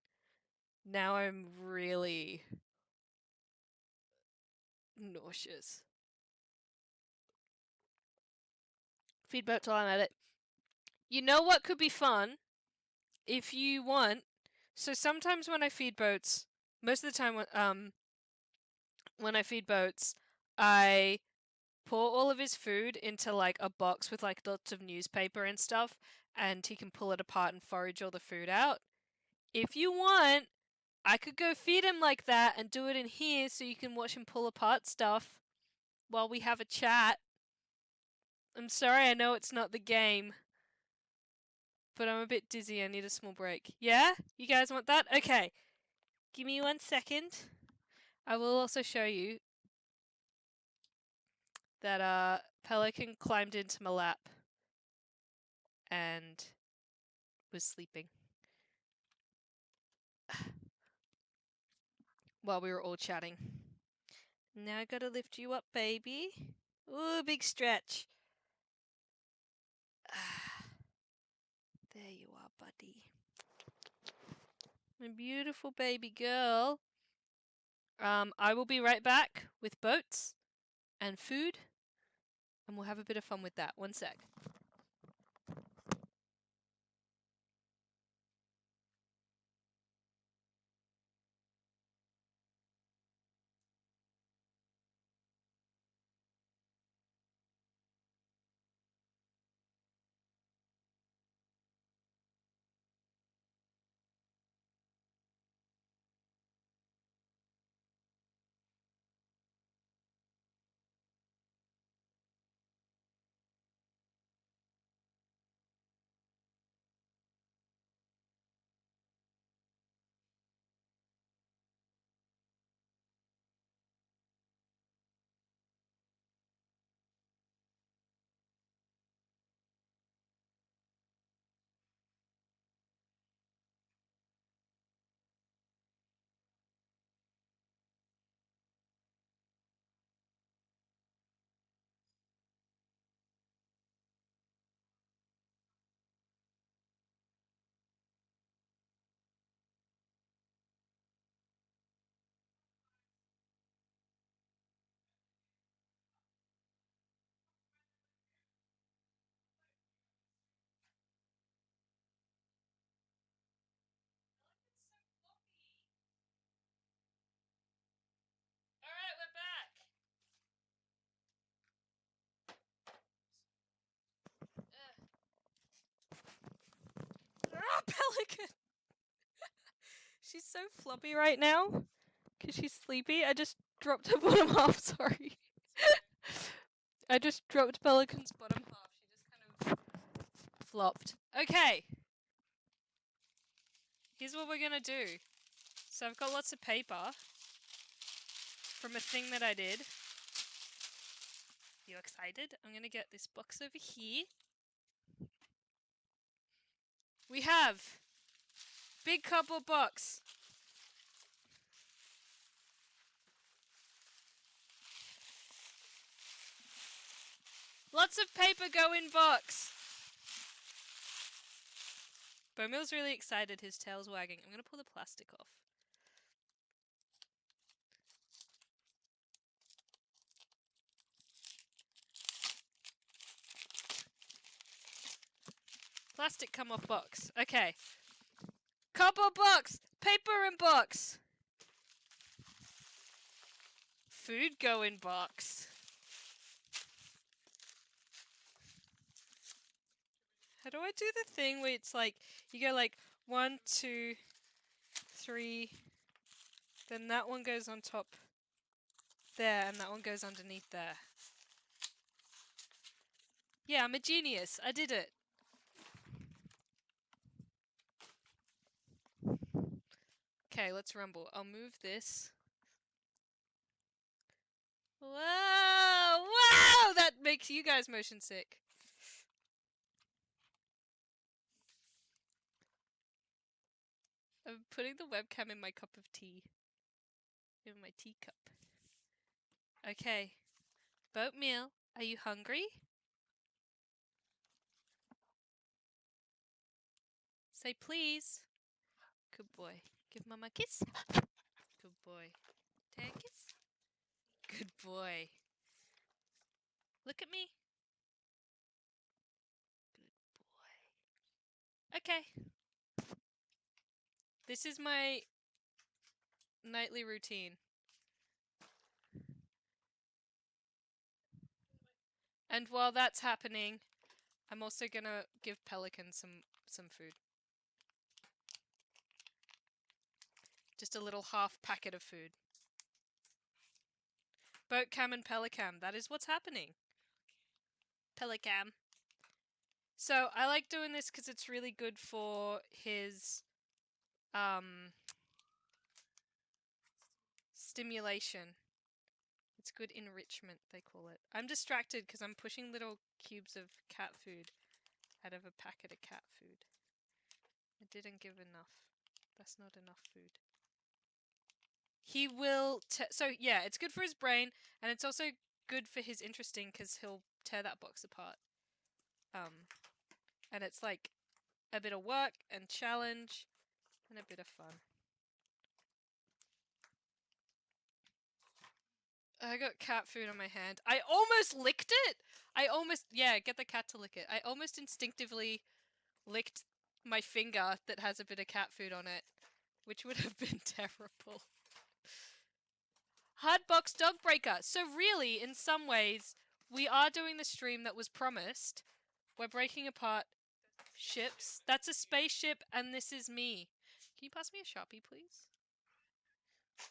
now I'm really nauseous. Feed boats while I'm at it. You know what could be fun? If you want. So sometimes when I feed boats, most of the time when I feed boats, I pour all of his food into like a box with like lots of newspaper and stuff, and he can pull it apart and forage all the food out. If you want, I could go feed him like that and do it in here so you can watch him pull apart stuff while we have a chat. I'm sorry, I know it's not the game, but I'm a bit dizzy. I need a small break. Yeah? You guys want that? Okay. Give me 1 second. I will also show you that Pelican climbed into my lap and was sleeping while we were all chatting. Now I gotta lift you up, baby. Ooh, big stretch. There you are, buddy. My beautiful baby girl. I will be right back with boats and food, and we'll have a bit of fun with that. 1 sec. Alright, we're back. Oh, Pelican! She's so floppy right now because she's sleepy. I just dropped her bottom half, sorry. I just dropped Pelican's bottom half. She just kind of flopped. Okay. Here's what we're gonna do. So I've got lots of paper from a thing that I did. You excited? I'm gonna get this box over here. We have big cardboard box. Lots of paper go in box. Bomil's really excited. His tail's wagging. I'm going to pull the plastic off. Plastic come off box. Okay. Cardboard box! Paper in box! Food go in box. How do I do the thing where it's like, you go like 1, 2, 3, then that one goes on top there, and that one goes underneath there. Yeah, I'm a genius. I did it. Okay, let's rumble. I'll move this. Whoa! Wow! That makes you guys motion sick. I'm putting the webcam in my cup of tea. In my teacup. Okay. Boat meal. Are you hungry? Say please. Good boy. Give Mama a kiss. Good boy. Take a kiss. Good boy. Look at me. Good boy. Okay. This is my nightly routine. And while that's happening, I'm also gonna give Pelican some food. Just a little half packet of food. Boat cam and Pelican, that is what's happening. Pelican. So I like doing this because it's really good for his stimulation. It's good enrichment, they call it. I'm distracted because I'm pushing little cubes of cat food out of a packet of cat food. I didn't give enough. That's not enough food. He will... So, yeah, it's good for his brain, and it's also good for his interesting because he'll tear that box apart. And it's like a bit of work and challenge and a bit of fun. I got cat food on my hand. I almost licked it! Yeah, get the cat to lick it. I almost instinctively licked my finger that has a bit of cat food on it, which would have been terrible. Hardbox Dog Breaker. So really, in some ways, we are doing the stream that was promised. We're breaking apart ships. That's a spaceship, and this is me. Can you pass me a Sharpie, please?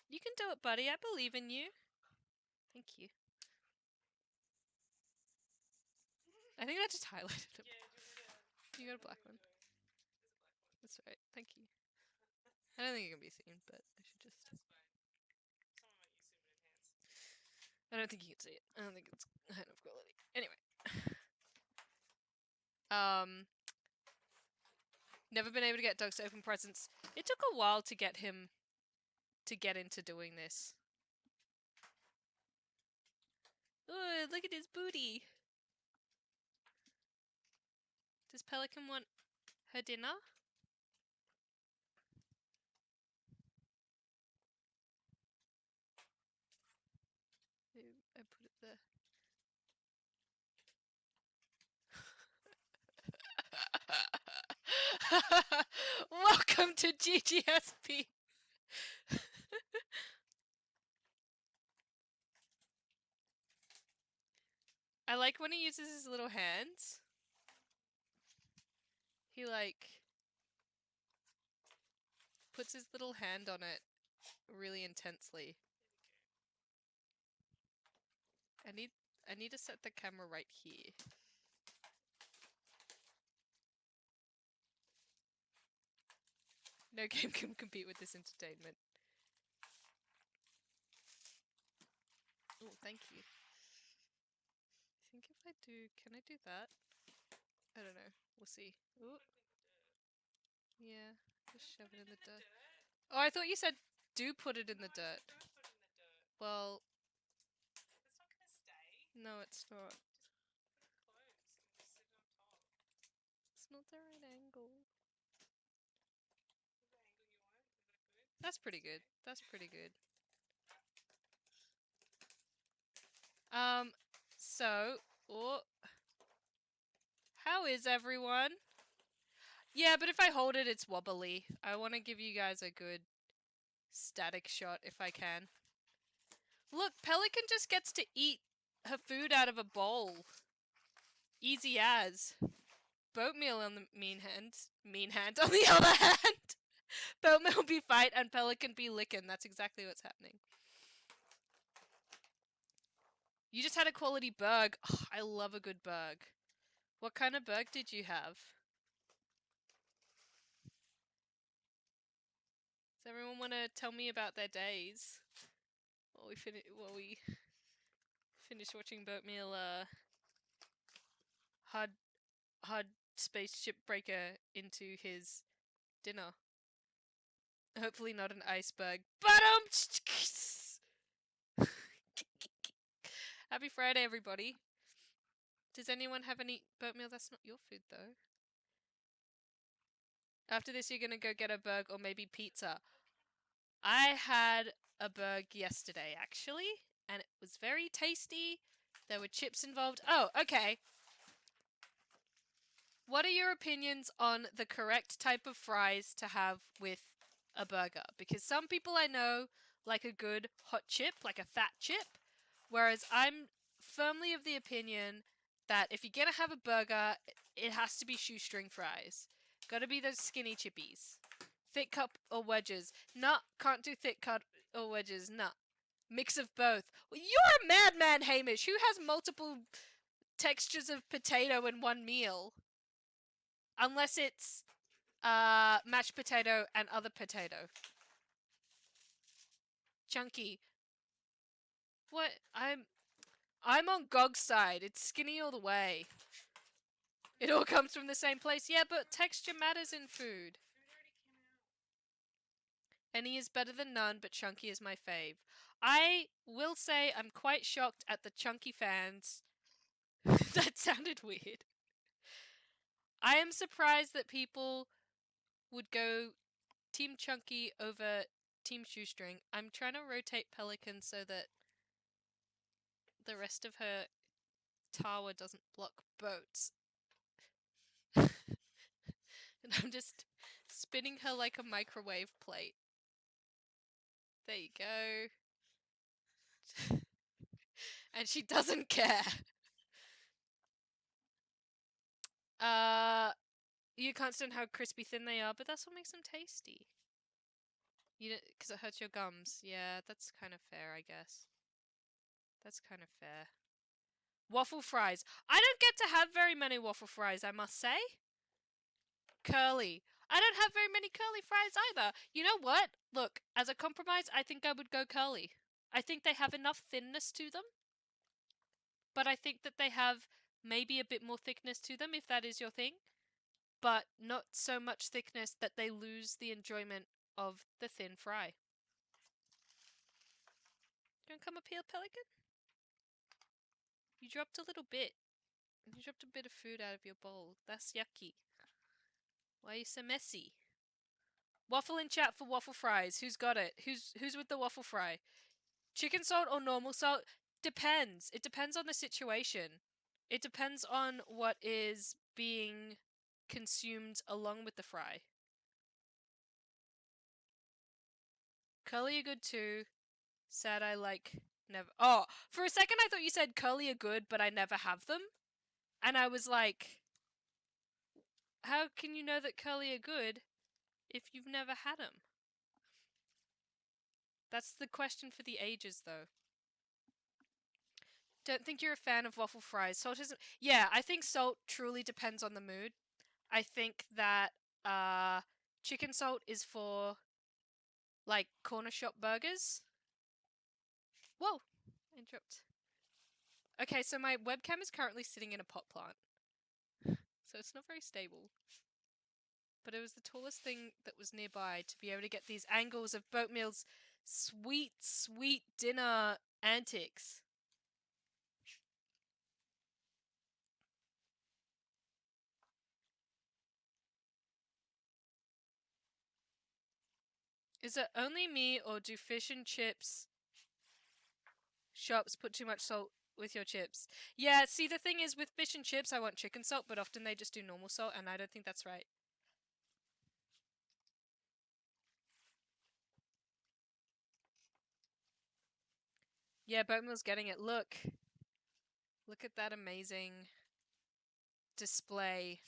You can do it, buddy. I believe in you. Thank you. I think I just highlighted it. You got a black one. That's right. Thank you. I don't think it can be seen, but I should just... I don't think you can see it. I don't think it's high enough quality. Anyway. Never been able to get dogs to open presents. It took a while to get him to get into doing this. Oh, look at his booty. Does Pelican want her dinner? I put it there. Welcome to GGSP. I like when he uses his little hands. He like puts his little hand on it really intensely. I need to set the camera right here. No game can compete with this entertainment. Oh, thank you. I think if I do, can I do that? I don't know. We'll see. Ooh. Yeah, just shove it in the dirt. Oh, I thought you said do put it in the dirt. Well, no, it's not. It's not the right angle. That's pretty good. That's pretty good. So, oh, how is everyone? Yeah, but if I hold it, it's wobbly. I want to give you guys a good static shot if I can. Look, Pelican just gets to eat her food out of a bowl. Easy as. Boatmeal on the mean hand on the other hand. Boatmeal be fight and Pelican be licking. That's exactly what's happening. You just had a quality burg. Oh, I love a good burg. What kind of burg did you have? Does everyone want to tell me about their days? While we finish watching Boatmeal hard spaceship breaker into his dinner. Hopefully not an iceberg. But Happy Friday, everybody. Does anyone have any Boatmeal? That's not your food though. After this, you're gonna go get a burger or maybe pizza. I had a burger yesterday, actually, and it was very tasty. There were chips involved. Oh, okay. What are your opinions on the correct type of fries to have with a burger? Because some people I know like a good hot chip, like a fat chip, whereas I'm firmly of the opinion that if you're gonna have a burger, it has to be shoestring fries. Gotta be those skinny chippies. Thick cut or wedges. Nah, can't do thick cut or wedges. Nah. Mix of both. Well, you're a madman, Hamish. Who has multiple textures of potato in one meal? Unless it's mashed potato and other potato. Chunky. What? I'm on Gog's side. It's skinny all the way. It all comes from the same place. Yeah, but texture matters in food. Any is better than none, but chunky is my fave. I will say I'm quite shocked at the chunky fans. That sounded weird. I am surprised that people would go Team Chunky over Team Shoestring. I'm trying to rotate Pelican so that the rest of her tower doesn't block boats. And I'm just spinning her like a microwave plate. There you go. And she doesn't care. You can't stand how crispy thin they are, but that's what makes them tasty. Because it hurts your gums. Yeah, that's kind of fair, I guess. That's kind of fair. Waffle fries. I don't get to have very many waffle fries, I must say. Curly. I don't have very many curly fries either. You know what? Look, as a compromise, I think I would go curly. I think they have enough thinness to them, but I think that they have maybe a bit more thickness to them if that is your thing, but not so much thickness that they lose the enjoyment of the thin fry. You want to come up here, Pelican? You dropped a little bit. You dropped a bit of food out of your bowl. That's yucky. Why are you so messy? Waffle in chat for waffle fries. Who's got it? Who's with the waffle fry? Chicken salt or normal salt? Depends. It depends on the situation. It depends on what is being consumed along with the fry. Curly are good too. Sad I like never. Oh, for a second I thought you said curly are good, but I never have them. And I was like, how can you know that curly are good if you've never had them? That's the question for the ages, though. Don't think you're a fan of waffle fries. Salt isn't. Yeah, I think salt truly depends on the mood. I think that chicken salt is for like corner shop burgers. Whoa, I dropped. Okay, so my webcam is currently sitting in a pot plant, so it's not very stable. But it was the tallest thing that was nearby to be able to get these angles of Boatmeal's sweet, sweet dinner antics. Is it only me, or do fish and chips shops put too much salt with your chips? Yeah, see, the thing is, with fish and chips, I want chicken salt, but often they just do normal salt, and I don't think that's right. Yeah, Boatmeal's getting it. Look. Look at that amazing display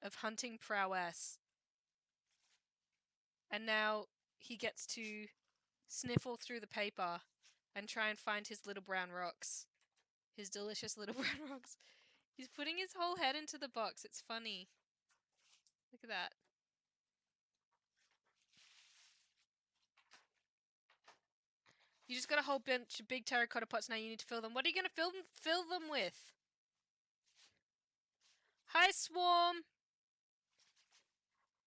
of hunting prowess. And now he gets to sniffle through the paper and try and find his little brown rocks. His delicious little brown rocks. He's putting his whole head into the box. It's funny. Look at that. You just got a whole bunch of big terracotta pots now. You need to fill them. What are you going to fill them with? Hi, Swarm.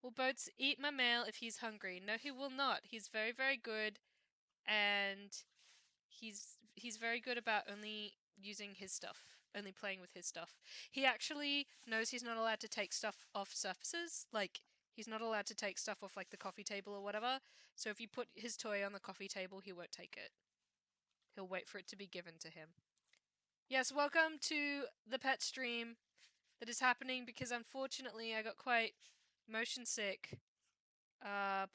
Will Boats eat my mail if he's hungry? No, he will not. He's very, very good, and he's very good about only using his stuff, only playing with his stuff. He actually knows he's not allowed to take stuff off surfaces. Like, he's not allowed to take stuff off, like, the coffee table or whatever. So if you put his toy on the coffee table, he won't take it. He'll wait for it to be given to him. Yes, welcome to the pet stream that is happening because unfortunately I got quite motion sick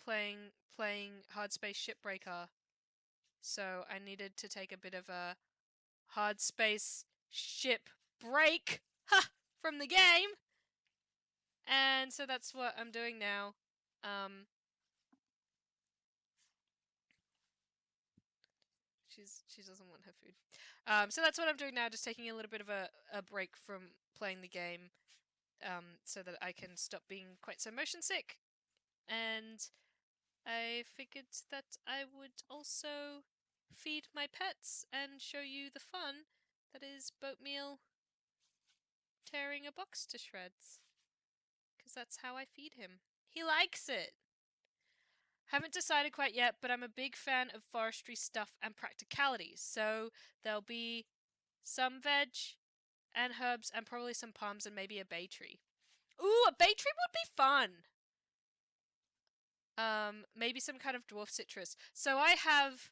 playing Hard Space Shipbreaker. So I needed to take a bit of a hard space ship break from the game. And so that's what I'm doing now. She doesn't want her food. So that's what I'm doing now, just taking a little bit of a break from playing the game, so that I can stop being quite so motion sick. And I figured that I would also feed my pets and show you the fun that is Boatmeal tearing a box to shreds. Because that's how I feed him. He likes it! Haven't decided quite yet, but I'm a big fan of forestry stuff and practicalities. So there'll be some veg and herbs and probably some palms and maybe a bay tree. Ooh, a bay tree would be fun! Maybe some kind of dwarf citrus. So I have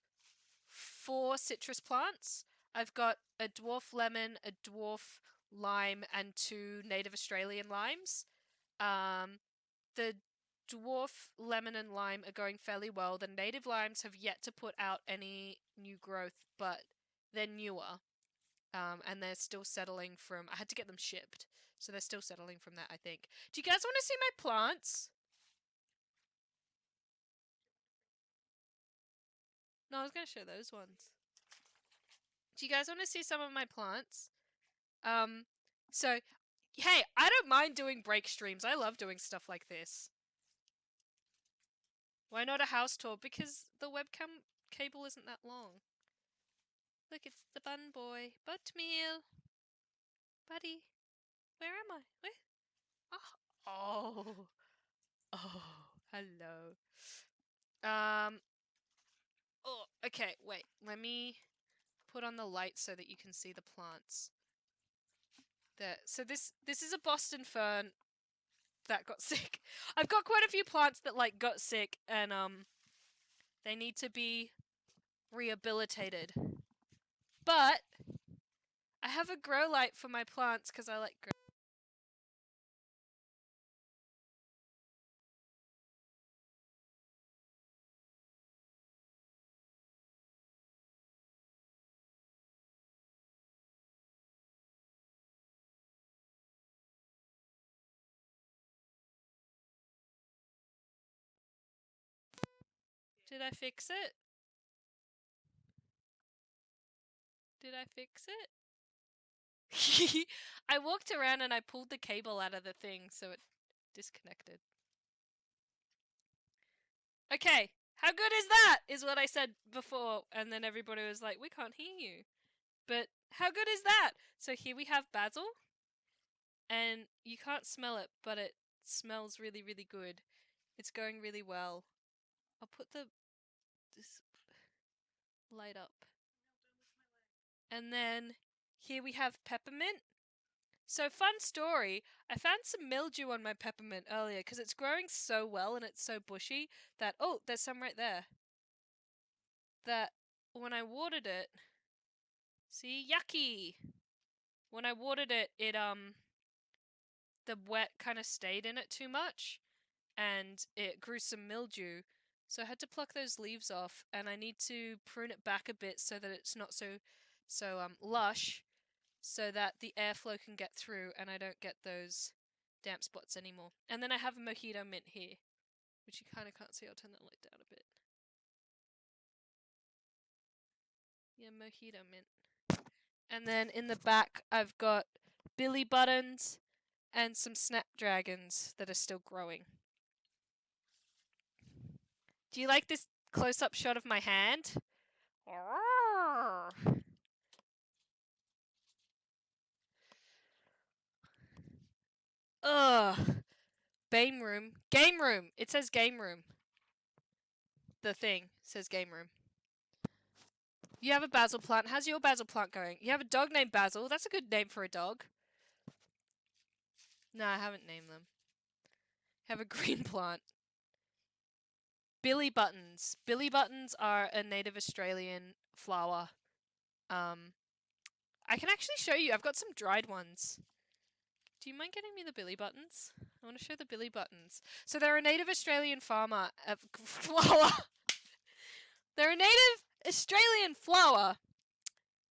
4 citrus plants. I've got a dwarf lemon, a dwarf lime, and 2 native Australian limes. The dwarf lemon and lime are going fairly well. The native limes have yet to put out any new growth, but they're newer. And they're still settling from... I had to get them shipped, so they're still settling from that, I think. Do you guys want to see my plants? No, I was going to show those ones. Do you guys want to see some of my plants? So, hey, I don't mind doing break streams. I love doing stuff like this. Why not a house tour? Because the webcam cable isn't that long. Look, it's the bun boy. Butmeal. Buddy. Where am I? Where? Oh. Oh. Hello. Oh, okay, wait. Let me put on the light so that you can see the plants. There. So this is a Boston fern that got sick. I've got quite a few plants that like got sick and they need to be rehabilitated. But I have a grow light for my plants because I like grow. Did I fix it? Did I fix it? I walked around and I pulled the cable out of the thing so it disconnected. Okay, how good is that? Is what I said before, and then everybody was like, we can't hear you. But how good is that? So here we have basil, and you can't smell it, but it smells really, really good. It's going really well. I'll put this light up. And then here we have peppermint. So, fun story, I found some mildew on my peppermint earlier because it's growing so well and it's so bushy that, oh, there's some right there. That when I watered it, see, yucky! When I watered it, the wet kind of stayed in it too much and it grew some mildew. So I had to pluck those leaves off and I need to prune it back a bit so that it's not so lush, so that the airflow can get through and I don't get those damp spots anymore. And then I have a mojito mint here, which you kind of can't see. I'll turn that light down a bit. Yeah, mojito mint. And then in the back, I've got billy buttons and some snapdragons that are still growing. Do you like this close-up shot of my hand? Ugh. Game room. Game room. It says game room. The thing says game room. You have a basil plant. How's your basil plant going? You have a dog named Basil. That's a good name for a dog. No, I haven't named them. Have a green plant. Billy buttons. Billy buttons are a native Australian flower. I can actually show you. I've got some dried ones. Do you mind getting me the billy buttons? I want to show the billy buttons. So they're a native Australian flower. They're a native Australian flower.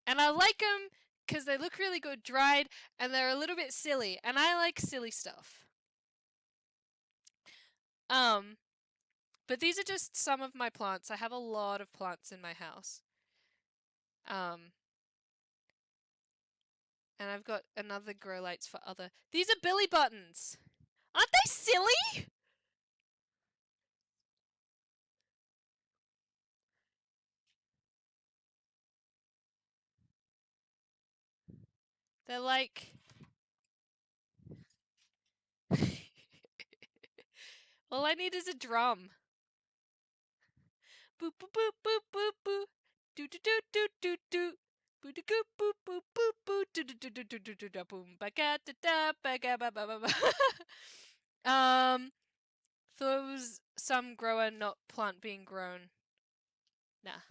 And I like them because they look really good dried and they're a little bit silly. And I like silly stuff. But these are just some of my plants. I have a lot of plants in my house. And I've got another grow lights for other. These are billy buttons. Aren't they silly? They're like... All I need is a drum. Boop boop boop boop boop boop. Do do do do do do. Boop boop boop boop boop boop. Do do do do do do do do. Boom ba ga da da ba ga ba ba ba ba. Those some grower, not plant being grown. Nah.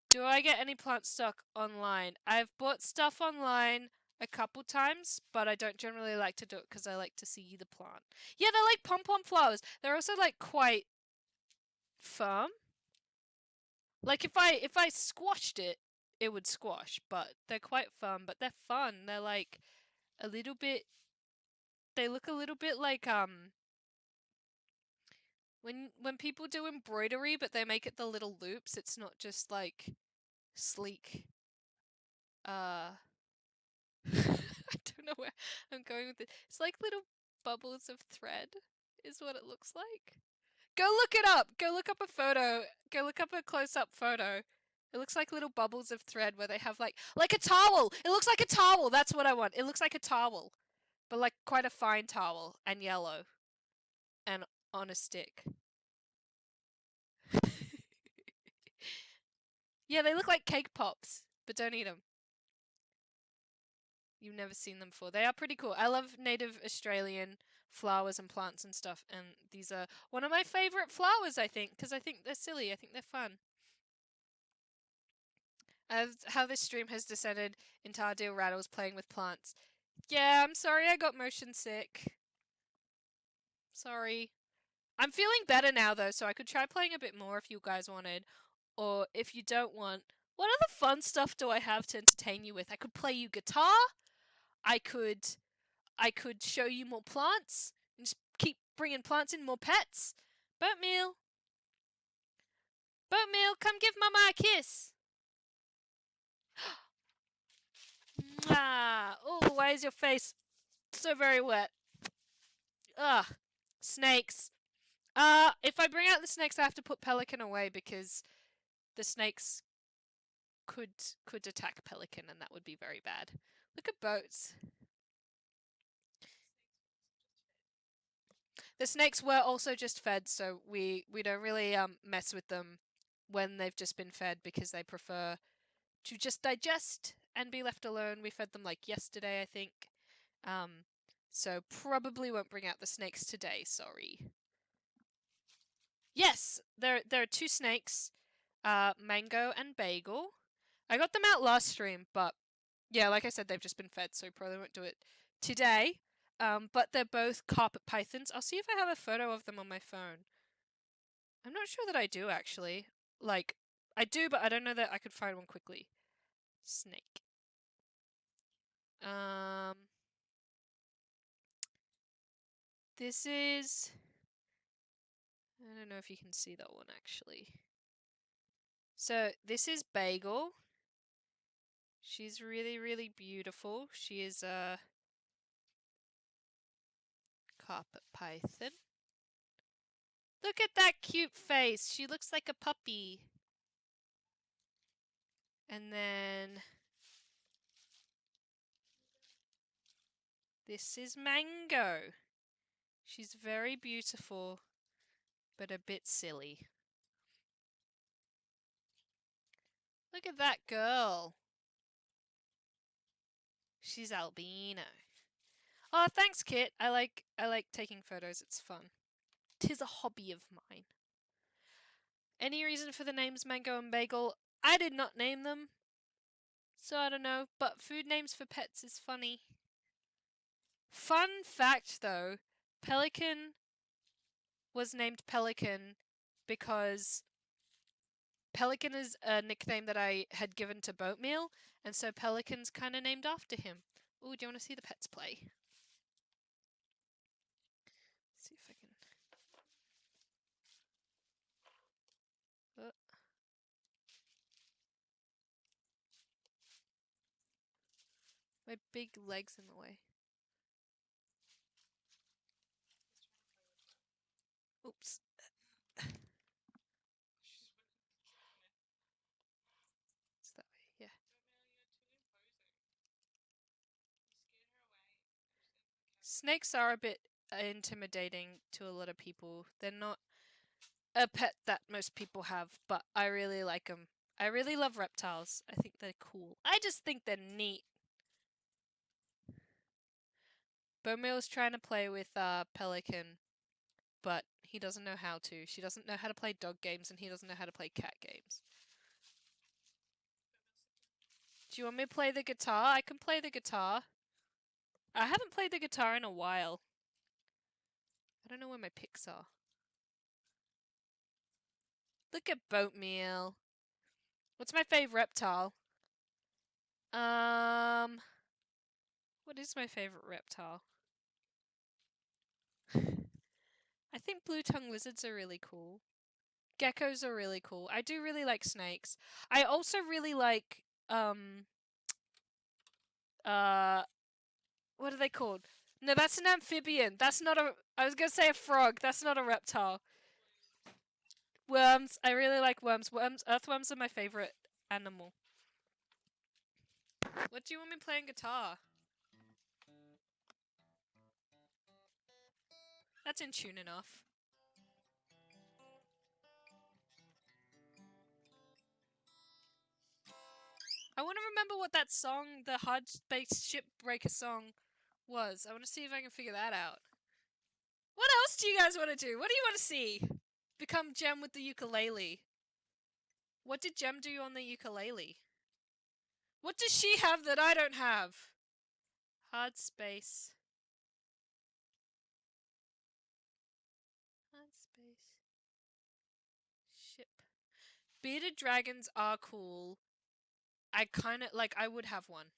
Do I get any plant stock online? I've bought stuff online a couple times, but I don't generally like to do it because I like to see the plant. Yeah, they're like pom-pom flowers. They're also like quite firm. Like if I squashed it, it would squash, but they're quite firm, but they're fun. They're like a little bit, they look a little bit like when people do embroidery but they make it the little loops, it's not just like sleek. I don't know where I'm going with it. It's like little bubbles of thread is what it looks like. Go look it up. Go look up a photo. Go look up a close-up photo. It looks like little bubbles of thread where they have like a towel. It looks like a towel. That's what I want. It looks like a towel, but like quite a fine towel and yellow and on a stick. Yeah, they look like cake pops, but don't eat them. You've never seen them before. They are pretty cool. I love native Australian flowers and plants and stuff, and these are one of my favorite flowers, I think, because I think they're silly. I think they're fun. As how this stream has descended into our dear Rattles playing with plants. Yeah, I'm sorry I got motion sick. Sorry. I'm feeling better now though, so I could try playing a bit more if you guys wanted. Or if you don't want, what other fun stuff do I have to entertain you with? I could play you guitar. I could show you more plants and just keep bringing plants in, more pets. Boatmeal. Boatmeal, come give Mama a kiss. Ah, oh, why is your face so very wet? Ugh, snakes. If I bring out the snakes, I have to put Pelican away because the snakes could attack Pelican, and that would be very bad. Look at boats. The snakes were also just fed, so we don't really mess with them when they've just been fed because they prefer to just digest and be left alone. We fed them like yesterday, I think, So probably won't bring out the snakes today, sorry. Yes, there are two snakes, Mango and Bagel. I got them out last stream, but yeah, like I said, they've just been fed, so probably won't do it today. But they're both carpet pythons. I'll see if I have a photo of them on my phone. I'm not sure that I do, actually. Like, I do, but I don't know that I could find one quickly. Snake. This is... I don't know if you can see that one, actually. So, this is Bagel. She's really, really beautiful. She is a carpet python. Look at that cute face. She looks like a puppy. And then this is Mango. She's very beautiful, but a bit silly. Look at that girl. She's albino. Oh, thanks, Kit. I like taking photos. It's fun. 'Tis a hobby of mine. Any reason for the names Mango and Bagel? I did not name them, so I don't know. But food names for pets is funny. Fun fact, though, Pelican was named Pelican because Pelican is a nickname that I had given to Boatmeal, and so Pelican's kind of named after him. Ooh, do you want to see the pets play? Let's see if I can. My big leg's in the way. Oops. It's that way, yeah. Snakes are a bit intimidating to a lot of people. They're not a pet that most people have, but I really like them. I really love reptiles. I think they're cool. I just think they're neat. Bomeal's trying to play with Pelican, but he doesn't know how to. She doesn't know how to play dog games, and he doesn't know how to play cat games. Do you want me to play the guitar? I can play the guitar. I haven't played the guitar in a while. I don't know where my picks are. Look at Boatmeal. What's my favourite reptile? What is my favourite reptile? I think blue-tongue lizards are really cool. Geckos are really cool. I do really like snakes. I also really like, what are they called? No, that's an amphibian. That's not a, I was gonna say a frog. That's not a reptile. Worms. I really like worms. Earthworms are my favorite animal. What do you want me playing guitar? That's in tune enough. I want to remember what that song, the Hard Space Shipbreaker song, was. I want to see if I can figure that out. What else do you guys want to do? What do you want to see? Become Gem with the ukulele. What did Gem do on the ukulele? What does she have that I don't have? Hard space. Hard space. Ship. Bearded dragons are cool. I kind of, like, I would have one.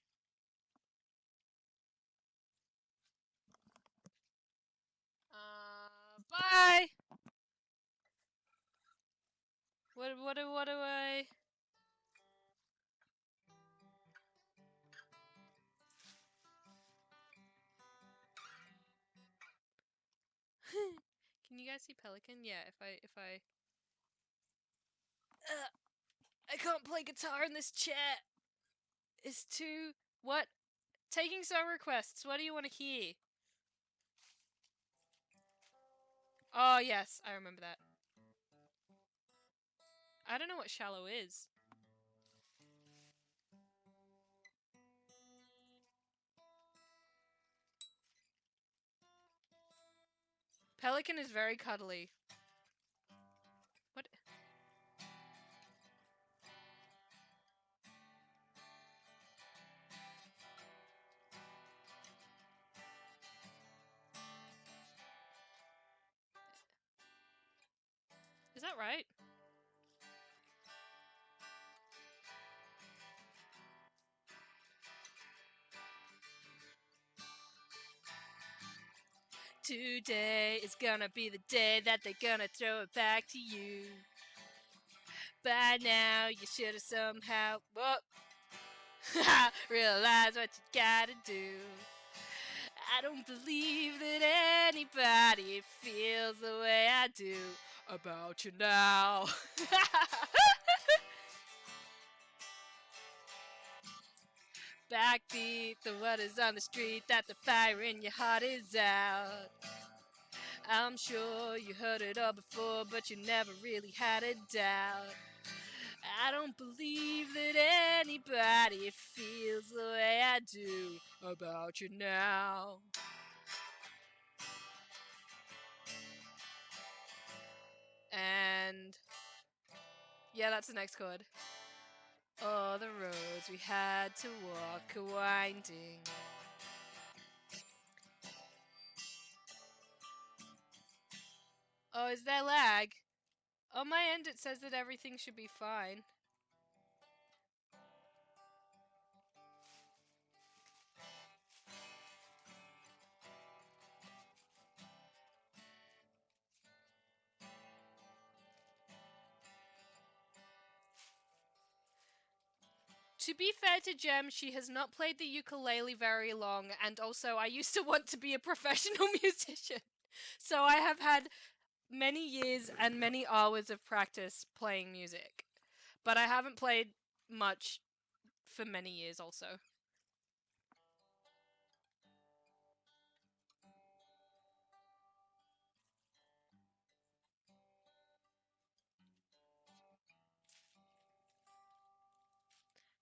Bye! What do I... Can you guys see Pelican? Yeah, if I... I can't play guitar in this chair! It's too... What? Taking song requests. What do you want to hear? Oh, yes. I remember that. I don't know what shallow is. Pelican is very cuddly. What? Is that right? Today is gonna be the day that they're gonna throw it back to you. By now, you should have somehow realize what you gotta do. I don't believe that anybody feels the way I do about you now. Backbeat, the word is on the street that the fire in your heart is out. I'm sure you heard it all before, but you never really had a doubt. I don't believe that anybody feels the way I do about you now. And yeah, that's the next chord. All the roads we had to walk are winding. Oh, is there lag? On my end it says that everything should be fine. To be fair to Jem, she has not played the ukulele very long, and also I used to want to be a professional musician. So I have had many years and many hours of practice playing music. But I haven't played much for many years also.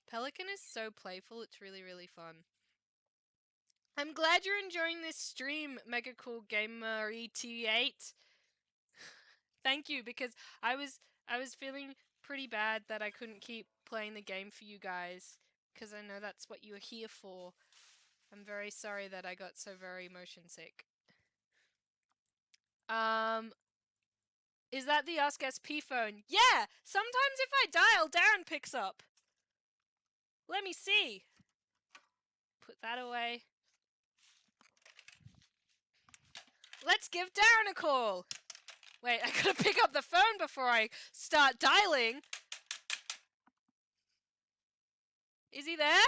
Pelican is so playful, it's really, really fun. I'm glad you're enjoying this stream, Mega Cool Gamer ET8. Thank you, because I was feeling pretty bad that I couldn't keep playing the game for you guys, because I know that's what you are here for. I'm very sorry that I got so very motion sick. Is that the Ask SP phone? Yeah! Sometimes if I dial, Darren picks up. Let me see. Put that away. Let's give Darren a call. Wait, I gotta pick up the phone before I start dialing. Is he there?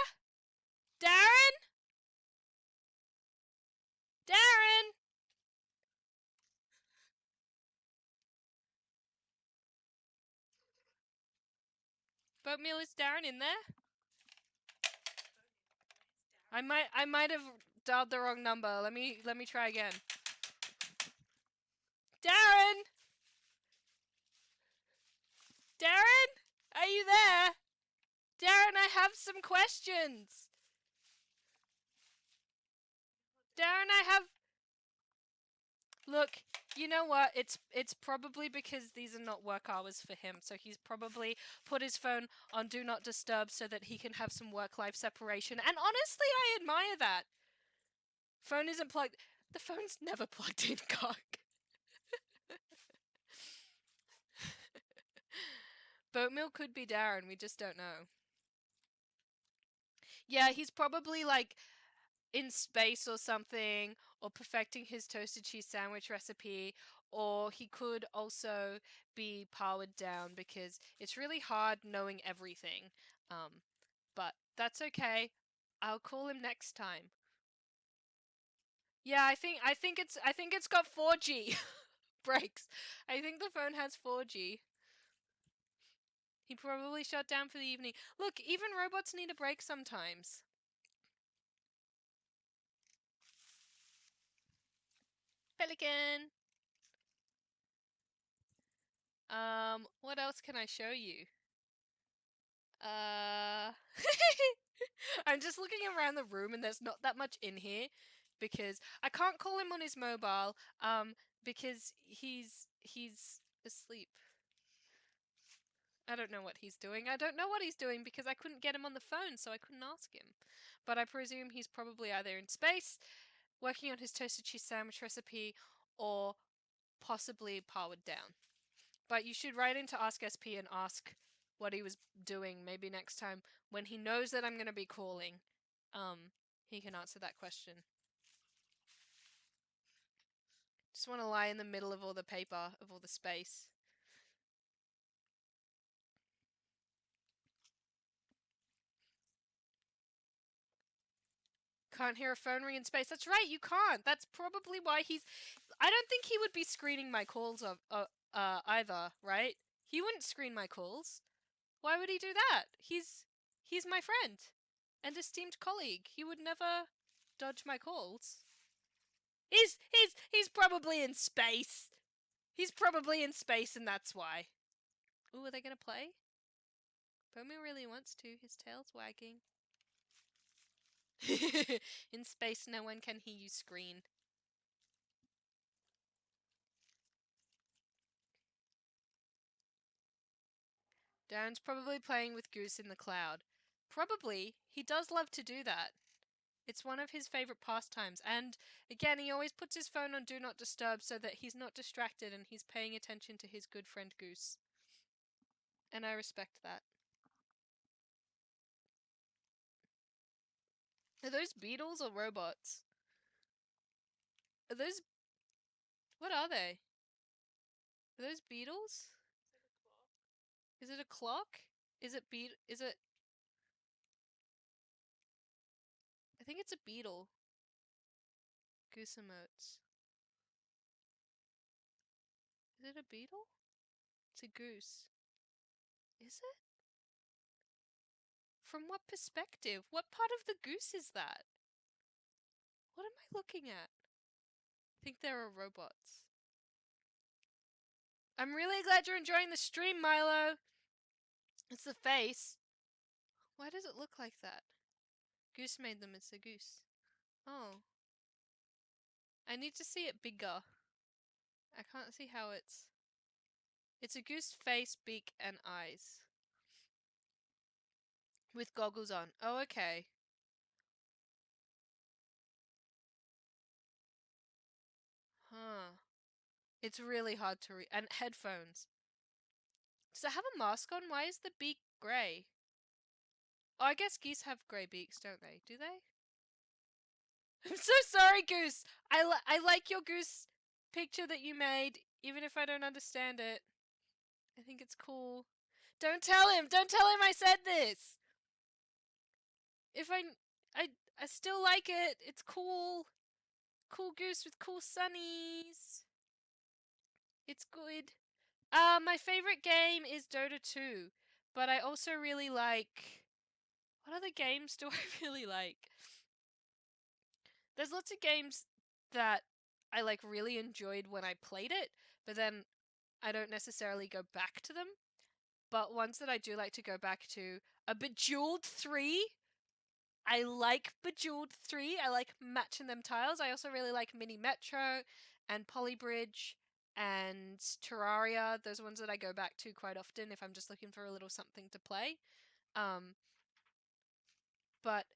Darren? Darren? Boatmeal, is Darren in there? I might have dialed the wrong number. Let me try again. Darren? Darren? Are you there? Darren, I have some questions. Darren, I have... Look, you know what? It's probably because these are not work hours for him. So he's probably put his phone on Do Not Disturb so that he can have some work-life separation. And honestly, I admire that. Phone isn't plugged... The phone's never plugged in, cock. Boatmeal could be Darren, we just don't know. Yeah, he's probably like in space or something, or perfecting his toasted cheese sandwich recipe, or he could also be powered down because it's really hard knowing everything. But that's okay. I'll call him next time. Yeah, I think it's got 4G breaks. I think the phone has 4G. He probably shut down for the evening. Look, even robots need a break sometimes. Pelican. What else can I show you? I'm just looking around the room and there's not that much in here because I can't call him on his mobile. because he's asleep. I don't know what he's doing. I don't know what he's doing because I couldn't get him on the phone, so I couldn't ask him. But I presume he's probably either in space, working on his toasted cheese sandwich recipe, or possibly powered down. But you should write into Ask SP and ask what he was doing. Maybe next time when he knows that I'm going to be calling, he can answer that question. Just want to lie in the middle of all the paper, of all the space. Can't hear a phone ring in space. That's right, you can't. That's probably why he's. I don't think he would be screening my calls either, right? He wouldn't screen my calls. Why would he do that? He's my friend and esteemed colleague. He would never dodge my calls. He's probably in space. He's probably in space, and that's why. Ooh, are they gonna play? Peppermint really wants to. His tail's wagging. In space, no one can hear you scream. Darren's probably playing with Goose in the cloud. Probably. He does love to do that. It's one of his favourite pastimes. And again, he always puts his phone on Do Not Disturb so that he's not distracted and he's paying attention to his good friend Goose. And I respect that. Are those beetles or robots? Are those... What are they? Are those beetles? Is it a clock? Is it Is it... I think it's a beetle. Goose emotes. Is it a beetle? It's a goose. Is it? From what perspective? What part of the goose is that? What am I looking at? I think there are robots. I'm really glad you're enjoying the stream, Milo. It's the face. Why does it look like that? Goose made them. It's a goose. Oh. I need to see it bigger. I can't see how it's... It's a goose face, beak, and eyes. With goggles on. Oh, okay. Huh. It's really hard to read. And headphones. Does it have a mask on? Why is the beak grey? Oh, I guess geese have grey beaks, don't they? Do they? I'm so sorry, Goose. I like your goose picture that you made, even if I don't understand it. I think it's cool. Don't tell him. Don't tell him I said this. If I still like it. It's cool. Cool goose with cool sunnies. It's good. My favorite game is Dota 2, but I also really like... What other games do I really like? There's lots of games that I like really enjoyed when I played it, but then I don't necessarily go back to them. But ones that I do like to go back to are Bejeweled 3. I like Bejeweled 3. I like matching them tiles. I also really like Mini Metro and Polybridge and Terraria. Those are ones that I go back to quite often if I'm just looking for a little something to play. But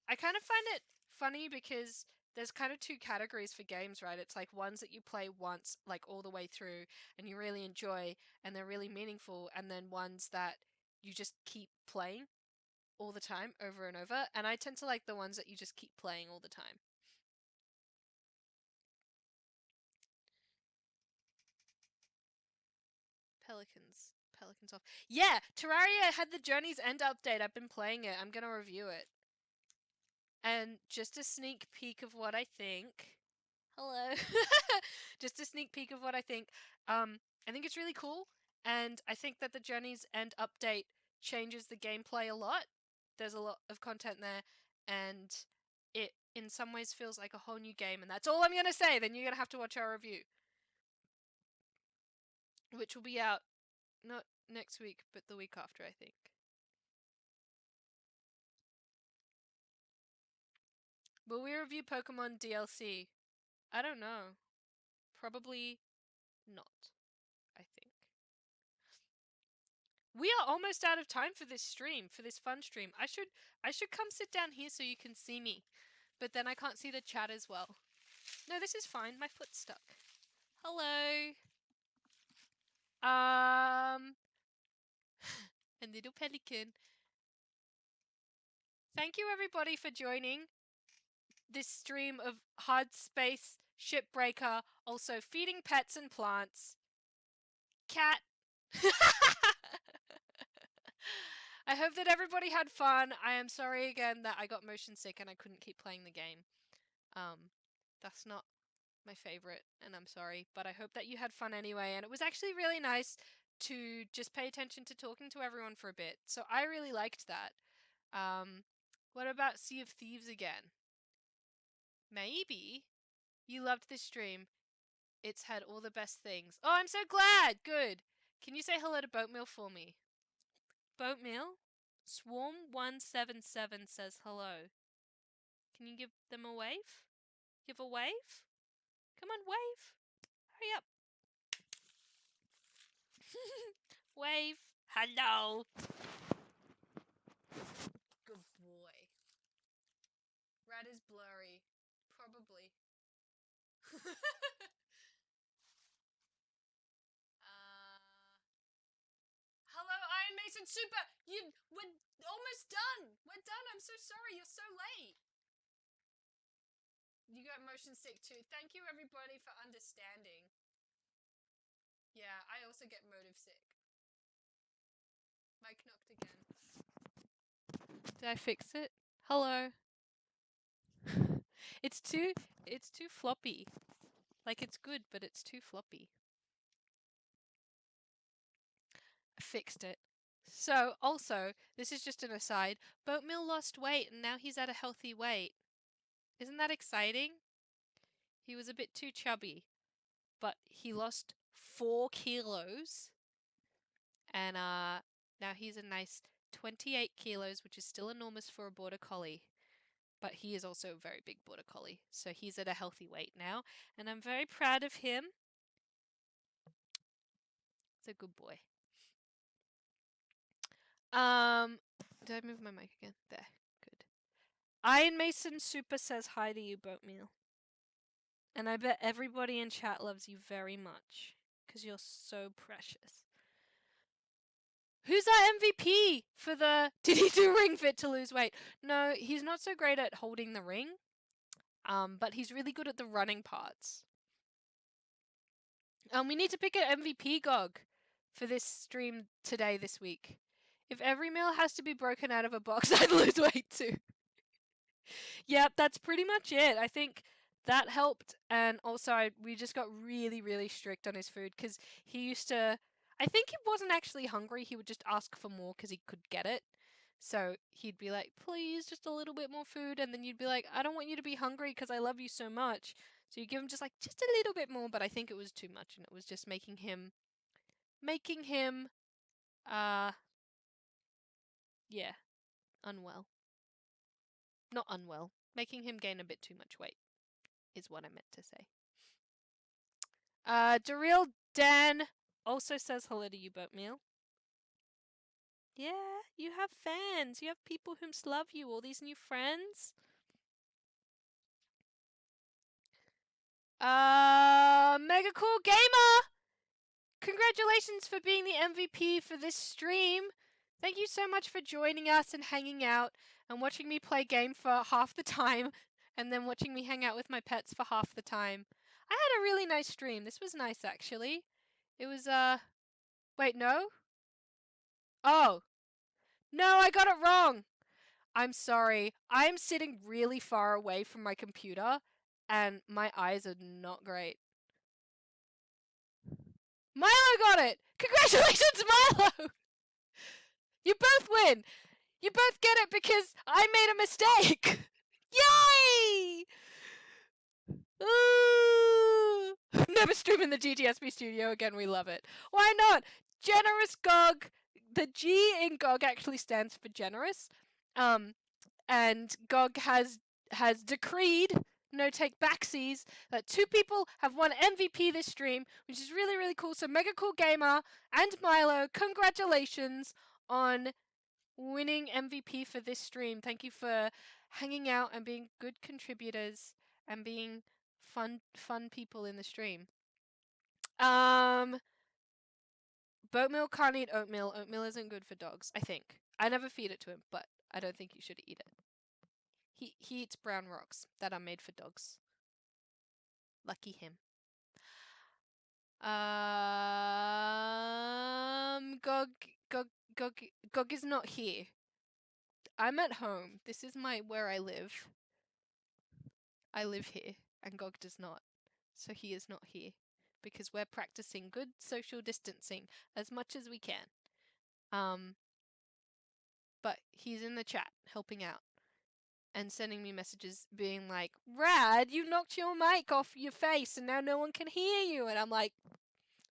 I kind of find it funny because there's kind of two categories for games, right? It's like ones that you play once, like all the way through, and you really enjoy, and they're really meaningful, and then ones that you just keep playing all the time, over and over. And I tend to like the ones that you just keep playing all the time. Pelicans off. Yeah, Terraria had the Journey's End update. I've been playing it. I'm gonna review it. And just a sneak peek of what I think. Hello. Just a sneak peek of what I think. I think it's really cool, and I think that the Journey's End update changes the gameplay a lot. There's a lot of content there, and it in some ways feels like a whole new game, and that's all I'm gonna say. Then you're gonna have to watch our review, which will be out not next week, but the week after, I think. Will we review Pokemon DLC? I don't know. probably not, I think. We are almost out of time for this stream, for this fun stream. I should come sit down here so you can see me. But then I can't see the chat as well. No, this is fine. My foot's stuck. Hello. A little pelican. Thank you everybody for joining this stream of Hard Space Shipbreaker, also feeding pets and plants. Cat. I hope that everybody had fun. I am sorry again that I got motion sick and I couldn't keep playing the game. That's not my favorite, and I'm sorry, but I hope that you had fun anyway, and it was actually really nice to just pay attention to talking to everyone for a bit. So I really liked that. What about Sea of Thieves again? Maybe. You loved this stream. It's had all the best things. Oh, I'm so glad! Good. Can you say hello to Boatmeal for me? Boatmeal? Swarm177 says hello. Can you give them a wave? Give a wave? Come on, wave. Hurry up. Wave. Hello. Good boy. Rat is blurry. Probably. Hello, Iron Mason Super. We're almost done. We're done. I'm so sorry. You're so late. You got motion sick too. Thank you everybody for understanding. Yeah, I also get motive sick. Mike knocked again. Did I fix it? Hello. It's too floppy. Like, it's good, but it's too floppy. I fixed it. So, also, this is just an aside, Boatmeal lost weight and now he's at a healthy weight. Isn't that exciting? He was a bit too chubby, but he lost 4 kilos. And now he's a nice 28 kilos, which is still enormous for a border collie. But he is also a very big border collie. So he's at a healthy weight now. And I'm very proud of him. He's a good boy. Did I move my mic again? There. Good. Iron Mason Super says hi to you, Boatmeal. And I bet everybody in chat loves you very much. Because you're so precious. Who's our MVP for the... Did he do Ring Fit to lose weight? No, he's not so great at holding the ring. But he's really good at the running parts. We need to pick an MVP, Gog, for this stream today, this week. If every meal has to be broken out of a box, I'd lose weight too. Yep, that's pretty much it. I think that helped, and also we just got really, really strict on his food because he used to... I think he wasn't actually hungry, he would just ask for more because he could get it. So he'd be like, please, just a little bit more food, and then you'd be like, I don't want you to be hungry because I love you so much. So you give him just a little bit more, but I think it was too much, and it was just making him, yeah, unwell. Not unwell. Making him gain a bit too much weight is what I meant to say. Daryl Dan also says hello to you, Boatmeal. Yeah, you have fans. You have people who love you. All these new friends. Mega Cool Gamer! Congratulations for being the MVP for this stream. Thank you so much for joining us and hanging out and watching me play game for half the time and then watching me hang out with my pets for half the time. I had a really nice stream. This was nice, actually. It was, wait, no? Oh. No, I got it wrong. I'm sorry. I'm sitting really far away from my computer and my eyes are not great. Milo got it! Congratulations, Milo! You both win! You both get it because I made a mistake! Yay! Ooh! Never stream in the GTSP studio again, we love it. Why not? Generous GOG. The G in GOG actually stands for generous. And GOG has decreed, no take backsies. That 2 people have won MVP this stream, which is really, really cool. So Mega Cool Gamer and Milo, congratulations on winning MVP for this stream. Thank you for hanging out and being good contributors and being fun people in the stream. Boatmeal can't eat oatmeal. Oatmeal isn't good for dogs, I think. I never feed it to him, but I don't think you should eat it. He eats brown rocks that are made for dogs. Lucky him. Gog is not here. I'm at home. This is where I live. I live here, and Gog does not. So he is not here. Because we're practicing good social distancing as much as we can. But he's in the chat, helping out. And sending me messages being like, Rad, you knocked your mic off your face and now no one can hear you. And I'm like,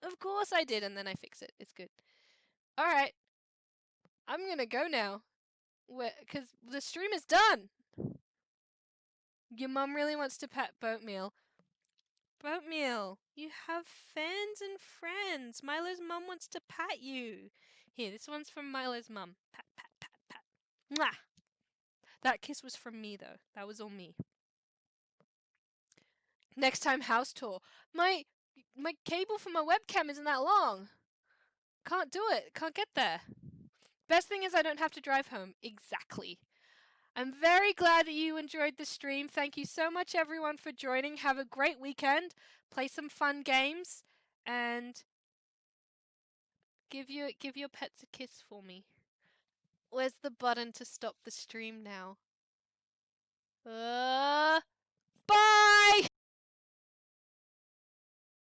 of course I did. And then I fix it. It's good. Alright. I'm gonna go now. Because the stream is done. Your mum really wants to pet Boatmeal. Boatmeal, you have fans and friends. Milo's mum wants to pat you. Here, this one's from Milo's mum. Pat, pat, pat, pat. Mwah! That kiss was from me, though. That was all me. Next time, house tour. My cable for my webcam isn't that long. Can't do it. Can't get there. Best thing is I don't have to drive home. Exactly. I'm very glad that you enjoyed the stream. Thank you so much, everyone, for joining. Have a great weekend. Play some fun games. And give your pets a kiss for me. Where's the button to stop the stream now? Bye!